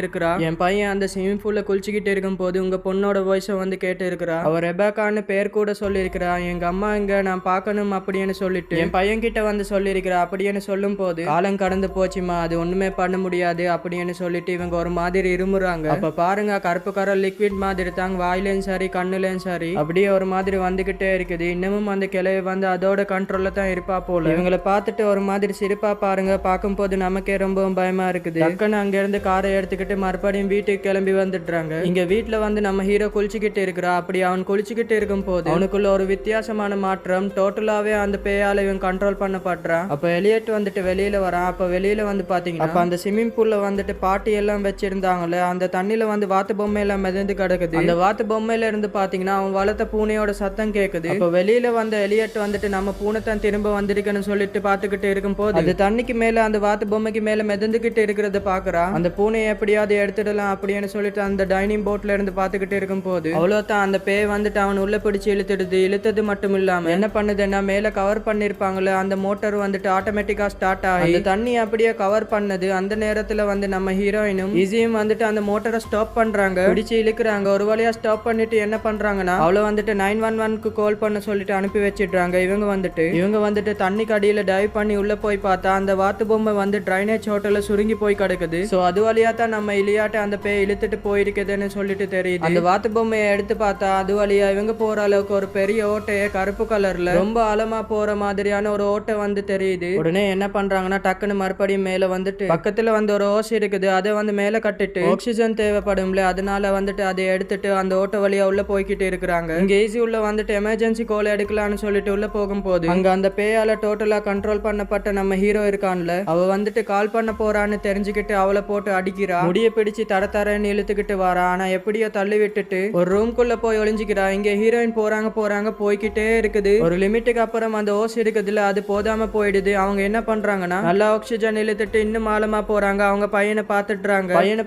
இருக்கிறா. என் பையன் அந்த ஸ்விமிங் பூல்ல குளிச்சுக்கிட்டு இருக்கும் போது உங்க பொண்ணோட வாய்ஸை வந்து கேட்டு இருக்கிறா. அவர் ரெபேக்கான்னு பேர் கூட சொல்லியிருக்கிறா. எங்க அம்மா இங்க நான் பார்க்கணும் அப்படின்னு சொல்லிட்டு என் பையன் கிட்ட வந்து சொல்லியிருக்கிறா. அப்படின்னு சொல்லும் போது காலம் கடந்து போச்சுமா, அது ஒண்ணுமே பண்ண முடியாது அப்படின்னு சொல்லிட்டு இவங்க ஒரு மாதிரி இருமுறாங்க. அப்ப பாருங்க கருப்பு கரை லிக்விட் மாதிரி தாங்க வாயிலையும் சரி கண்ணுலையும் சரி அப்படியே ஒரு மாதிரி வந்துகிட்டே இருக்குது. இன்னமும் அந்த கிளைய வந்து அதோட கண்ட்ரோல்ல தான் இருப்பா போல. இவங்களை பார்த்துட்டு ஒரு மாதிரி சிரிப்பா பாருங்க. பார்க்கும் போது நமக்கே ரொம்பவும் பயமா இருக்குது. டக்குன்னு அங்க இருந்து காரை எடுத்துக்கிட்டு மறுபடியும் வீட்டுக்கு கிளம்பி வந்துடுறாங்க. இங்க வீட்டுல வந்து நம்ம ஹீரோ குளிச்சுக்கிட்டு இருக்கிறா. அப்படி அவன் குளிச்சுக்கிட்டு இருக்கும் போது அவனுக்குள்ள ஒரு வித்தியாசமான மாற்றம். டோட்டலாவே அந்த பேயால இவன் கண்ட்ரோல் பண்ணப்படுறான். அப்ப எலியட் வந்துட்டு வெளியில வரான். அப்ப வெளியில வந்து பாத்தீங்கன்னா அப்ப அந்த ஸ்விம்மிங் பூல்ல வந்துட்டு பாட்டி எல்லாம் வச்சிருந்தாங்கல்ல, அந்த தண்ணியில வந்து வாத்து பொம்மை எல்லாம் மிதந்து கிடக்குது. அந்த வாத்து பொம்மையில இருந்து பாத்தீங்கன்னா அவன் வளர்த்த பூனையோட சத்தம் கேக்குது. அப்ப வெளியில வந்த எலியட் வந்துட்டு நம்ம பூனை தான் திரும்ப வந்திருக்கன்னு சொல்லிட்டு பாத்துக்கிட்டு இருக்கும் போது அது தண்ணிக்கு மேல அந்த வாத்து பொம்மைக்கு மேல மிதந்துகிட்டு இருக்கிறத பாக்குறா. அந்த பூனையை எப்படியாவது எடுத்துடலாம் அப்படின்னு சொல்லிட்டு அந்த டைனிங் போட்ல இருந்து பாத்துக்கிட்டு இருக்கும் போது அவ்வளவுதான் அந்த பேய் வந்துட்டு அவன் உள்ள பிடிச்சு இழுத்துடுது. இழுத்தது மட்டும் இல்லாம என்ன பண்ணுதுன்னா மேல கவர் பண்ணிருப்பாங்கல்ல அந்த மோட்டர் வந்துட்டு ஆட்டோமேட்டிக்கா ஸ்டார்ட் ஆகி அந்த தண்ணி அப்படியே கவர் பண்ணது. அந்த நேரத்துல வந்து நம்ம ஹீரோயினும் ஈஸியும் வந்துட்டு அந்த மோட்டரை ஸ்டாப் பண்றாங்க, பிடிச்சு இழுக்கிறாங்க. ஒரு வழியா ஸ்டாப் பண்ணிட்டு என்ன பண்றாங்கன்னா அவளை வந்துட்டு 911க்கு கால் பண்ண சொல்லிட்டு அனுப்பி வச்சிடுறாங்க. இவங்க வந்துட்டு தண்ணி கடியில டைவ் பண்ணி உள்ள போய் பார்த்தா அந்த வாத்து பொம்மை வந்து ட்ரைனேஜ் ஹோட்டல்ல சுருங்கி போய் கிடக்குது. சோ அது வழியா தான் நம்ம இலியாட்ட அந்த பேய் இழுத்துட்டு போயிருக்குதுன்னு சொல்லிட்டு தெரியுது. அந்த வாத்து பொம்மையை எடுத்து பார்த்தா அது வழியா இவங்க போற அளவுக்கு ஒரு பெரிய ஓட்டைய கருப்பு கலர்ல ரொம்ப ஆழமா போற மாதிரியான ஒரு ஓட்டை வந்து தெரியுது. உடனே என்ன பண்றாங்கன்னா டக்குன்னு மறுபடியும் மேல வந்துட்டு பக்கத்துல வந்து ஒரு ஓஸ் இருக்குது, அதை வந்து மேல கட்டிட்டு ஆக்சிஜன் தேவைப்படும்ல, அதனால வந்துட்டு அதை எடுத்துட்டு அந்த ஓட்ட வழியா உள்ள போய்கிட்டு இருக்கிறாங்க. இங்க ஈஸி உள்ள வந்துட்டு எமர்ஜென்சி கால் எடுக்கலாம்னு சொல்லிட்டு உள்ள போகும்போது அங்க அந்த பேயால டோட்டலா கண்ட்ரோல் பண்ணப்பட்ட நம்ம ஹீரோ இருக்கான்ல, அவ வந்துட்டு கால் பண்ண போறான்னு தெரிஞ்சுக்கிட்டு அவளை போட்டு அடிக்கிறா. முடிய பிடிச்சு தரன்னு இழுத்துக்கிட்டு வரா. ஆனா எப்படியோ தள்ளி விட்டுட்டு ஒரு ரூம்குள்ள போய் ஒளிஞ்சுக்கிறா. இங்க ஹீரோயின் போறாங்க போய்கிட்டே இருக்குது. ஒரு லிமிட்டுக்கு அப்புறம் அந்த ஓஸ் இருக்குதுல அது போதாம போயிடுது. அவங்க என்ன பண்றாங்கன்னா நல்லா ஆக்சிஜன் இழுத்துட்டு இன்னும் ஆழமா போறாங்க. அவங்க பையனை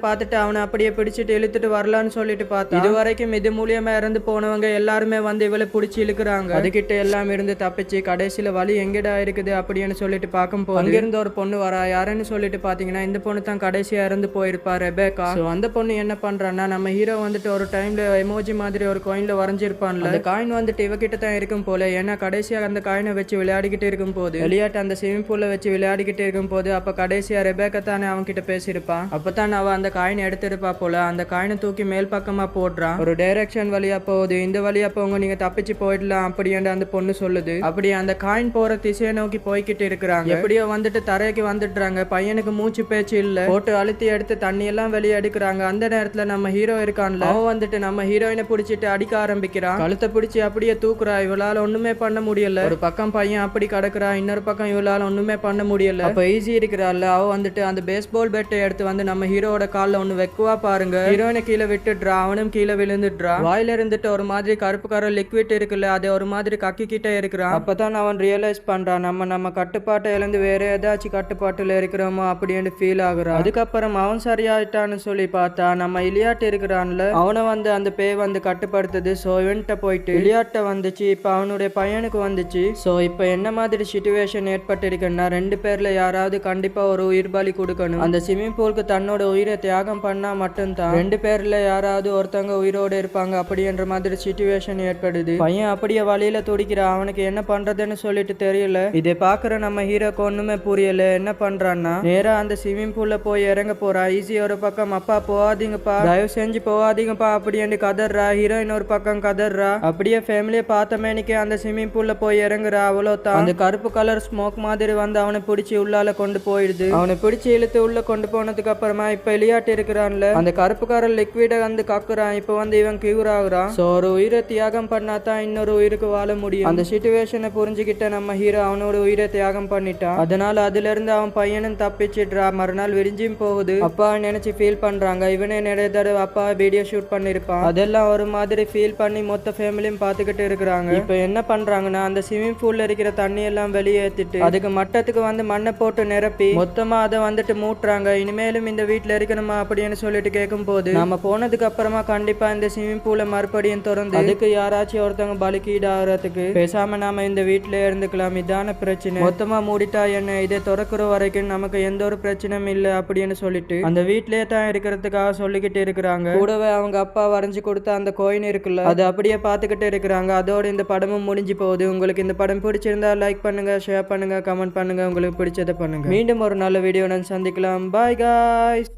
பார்த்துட்டு அவனை அப்படியே பிடிச்சிட்டு இழுத்துட்டு வரலான்னு சொல்லிட்டு பார்த்தா இது வரைக்கும் இது மூலியமா இறந்து போனவங்க எல்லாருமே வந்து இவளை பிடிச்சி இழுக்கிறாங்க. அதுகிட்ட எல்லாம் இருந்து தப்பிச்சு கடைசியில வலி எங்கடா இருக்குது அப்படின்னு சொல்லிட்டு பார்க்கும்போது அங்கிருந்து ஒரு பொண்ணு வரா. யாருன்னு சொல்லிட்டு பாத்தீங்கன்னா இந்த பொண்ணு தான் கடைசியா இறந்து போயிருப்பா, ரெபேக்கா. அந்த பொண்ணு என்ன பண்றான்னா நம்ம ஹீரோ வந்துட்டு ஒரு டைம்ல எமோஜி மாதிரி ஒரு காயின்ல வரைஞ்சிருப்பான்ல, அந்த காயின் வந்துட்டு இவகிட்ட தான் இருக்கும் போல. ஏன்னா கடைசியா அந்த காயினை வச்சு விளையாடிக்கிட்டு இருக்கும் போது விளையாட்டு அந்த ஸ்விமிங் பூல்ல வச்சு விளையாடிக்கிட்டு இருக்கும் போது அப்ப கடைசியா ரெபேக்கா தானே அவங்க கிட்ட பேசியிருப்பான். அப்பதான் அவ அந்த காயின் எடுத்திருப்பா போல. அந்த காயினை தூக்கி மேல் பக்கமா போடுறான். ஒரு டைரக்ஷன் வழியா போகுது, இந்த வழியா போங்க நீங்க தப்பிச்சு போயிடலாம் அப்படின்னு அந்த பொண்ணு சொல்லுது. அப்படி அந்த காயின் போற திசையை நோக்கி போய்கிட்டு இருக்கிறாங்க. எப்படியோ வந்துட்டு தரைக்கு வந்துடுறாங்க. பையனுக்கு மூச்சு பேச்சு இல்ல, போட்டு அழுத்தி எடுத்து தண்ணி எல்லாம் வெளியே எடுக்கிறாங்க. அந்த நேரத்துல நம்ம ஹீரோ இருக்கான்ல, அவன் வந்துட்டு நம்ம ஹீரோயினை பிடிச்சிட்டு அடிக்க ஆரம்பிக்கிறான். கழுத்தை பிடிச்சி அப்படியே தூக்குறா. இவளால ஒண்ணுமே பண்ண முடியல. ஒரு பக்கம் பையன் அப்படி கிடக்குறா, இன்னொரு பக்கம் இவளால ஒண்ணுமே பண்ண முடியல. அப்ப ஈஸி இருக்கிறாள், அவ வந்துட்டு அந்த பேஸ்பால் பேட்டை எடுத்து வந்து நம்ம ஹீரோட கால்ல ஒண்ணு வைக்குவா பாருங்க. ஹீரோயினை கீழே விட்டுடுறா, அவனும் கீழே விழுந்துடுறா. வாயில இருந்துட்டு ஒரு மாதிரி கருப்பு கரை லிக்விட் இருக்குல்ல, அதை ஒரு மாதிரி கக்கிக்கிட்டே இருக்கிறான். அப்பதான் அவன் ரியலைஸ் பண்றான் நம்ம கட்டுப்பாட்டை இழந்து வேற ஏதாச்சும் கட்டுப்பாட்டு கட்டுப்பாட்டுல இருக்கிறோமோ அப்படின்னு ஃபீல் ஆகுறான். அதுக்கப்புறம் அவன் சரியாயிட்டான்னு சொல்லி பார்த்தா நம்ம இலியாட் இருக்கிறான்ல, அவனை வந்து அந்த பேய் வந்து கட்டுப்படுத்துது. சோ இவன்ட்ட போயிட்டு இலியாட்ட வந்துச்சு, இப்ப அவனுடைய பையனுக்கு வந்துச்சு. சோ இப்ப என்ன மாதிரி சிச்சுவேஷன் ஏற்பட்டிருக்குன்னா, 2 பேர்ல யாராவது கண்டிப்பா ஒரு உயிர் பலி கொடுக்கணும். அந்த ஸ்விம்மிங் பூலுக்கு தன்னோட உயிரை தியாகம் பண்ணா மட்டும்தான் 2 பேர்ல யாராவது ஒருத்தவங்க உயிரோட இருப்பாங்க அப்படின்ற மாதிரி சிச்சுவேஷன் ஏற்படுது. பையன் அப்படியே வழியில துடிக்கிறான், அவனுக்கு என்ன பண்றதுன்னு சொல்லிட்டு தெரியல. இதை பாக்குற நம்ம ஹீரோக்கு ஒண்ணுமே புரியல. என்ன பண்றான்னா, நேரா அந்த ஸ்விம்மிங் பூல்ல போய் இறங்க போறா. ஈஸி ஒரு பக்கம் அப்பா போகாதீங்கப்பா, தயவு செஞ்சு போகாதீங்கப்பா அப்படின்னு கதறா. ஹீரோயின் ஒரு பக்கம் கதறா. அப்படியே ஃபேமிலியை பார்த்த மேனிக்கு அந்த ஸ்விம்மிங் பூல்ல போய் இறங்குறா. அவ்வளோதான். அந்த கருப்பு கலர் ஸ்மோக் மாதிரி வந்து அவனை பிடிச்சி உள்ளால கொண்டு போயிடுது. அவனை பிடிச்சி இழுத்து உள்ள கொண்டு போனதுக்கு அப்புறமா இப்ப இலியாட் இருக்கிறான்ல, அந்த கருப்பு கலர் லிக்விட வந்து கக்குறான். இப்ப வந்து இவன் கியூர் ஆகுறான். சோ ஒரு உயிரை தியாகம் பண்ணாதான் இன்னொரு உயிருக்கு வாழ முடியும். அந்த சிச்சுவேஷனை புரிஞ்சுக்கிட்ட நம்ம ஹீரோ அவனோட உயிரை தியாகம் பண்ணிட்டான். அதனால அதுல இருந்து அவன் பையனும் தப்பிச்சிடுறா. மறுநாள் விரிஞ்சும் போகுது. அப்பா நினைச்சு ஃபீல் பண்றாங்க. இவனே நிறைய தடவை அப்பா வீடியோ ஷூட் பண்ணிருப்பான். அதெல்லாம் ஒரு மாதிரி ஃபீல் பண்ணி மொத்த ஃபேமிலியும் பாத்துக்கிட்டு இருக்கிறாங்க. இப்ப என்ன பண்றாங்கன்னா, அந்த ஸ்விமிங் பூல்ல இருக்கிற தண்ணி எல்லாம் வெளியேற்றிட்டு அதுக்கு மட்டத்துக்கு வந்து மண்ணை போட்டு நிரப்பி மொத்தமா அதை வந்துட்டு மூட்டுறாங்க. இனிமேலும் இந்த வீட்டுல இருக்கணுமா அப்படின்னு சொல்லிட்டு கேட்கும் போது, நம்ம போனதுக்கு அப்புறமா கண்டிப்பா இந்த ஸ்விமிங் பூலை மறுபடியும் திறந்து அதுக்கு யாராச்சும் ஒருத்தவங்க பலிக்கீடாகிறதுக்கு பேசாம நாம இந்த வீட்டுல இருந்துக்கலாம். இதான பிரச்சனை. மொத்தமா மூடிட்டா என்ன, இதை திறக்கிற வரைக்கும் நமக்கு எந்த ஒரு பிரச்சனையும் இல்லை அப்படின்னு சொல்லிட்டு அந்த வீட்லயே தான் இருக்கிறதுக்காக சொல்லிக்கிட்டு இருக்கிறாங்க. கூடவே அவங்க அப்பா வரைஞ்சு கொடுத்த அந்த கோயின் இருக்குல்ல, அது அப்படியே பார்த்துக்கிட்டு இருக்கிறாங்க. அதோட இந்த படமும் முடிஞ்சு போகுது. உங்களுக்கு இந்த படம் பிடிச்சிருந்தா லைக் பண்ணுங்க, ஷேர் பண்ணுங்க, கமெண்ட் பண்ணுங்க, உங்களுக்கு பிடிச்சதை பண்ணுங்க. மீண்டும் ஒரு நல்ல வீடியோ நான் சந்திக்கலாம். Bye guys.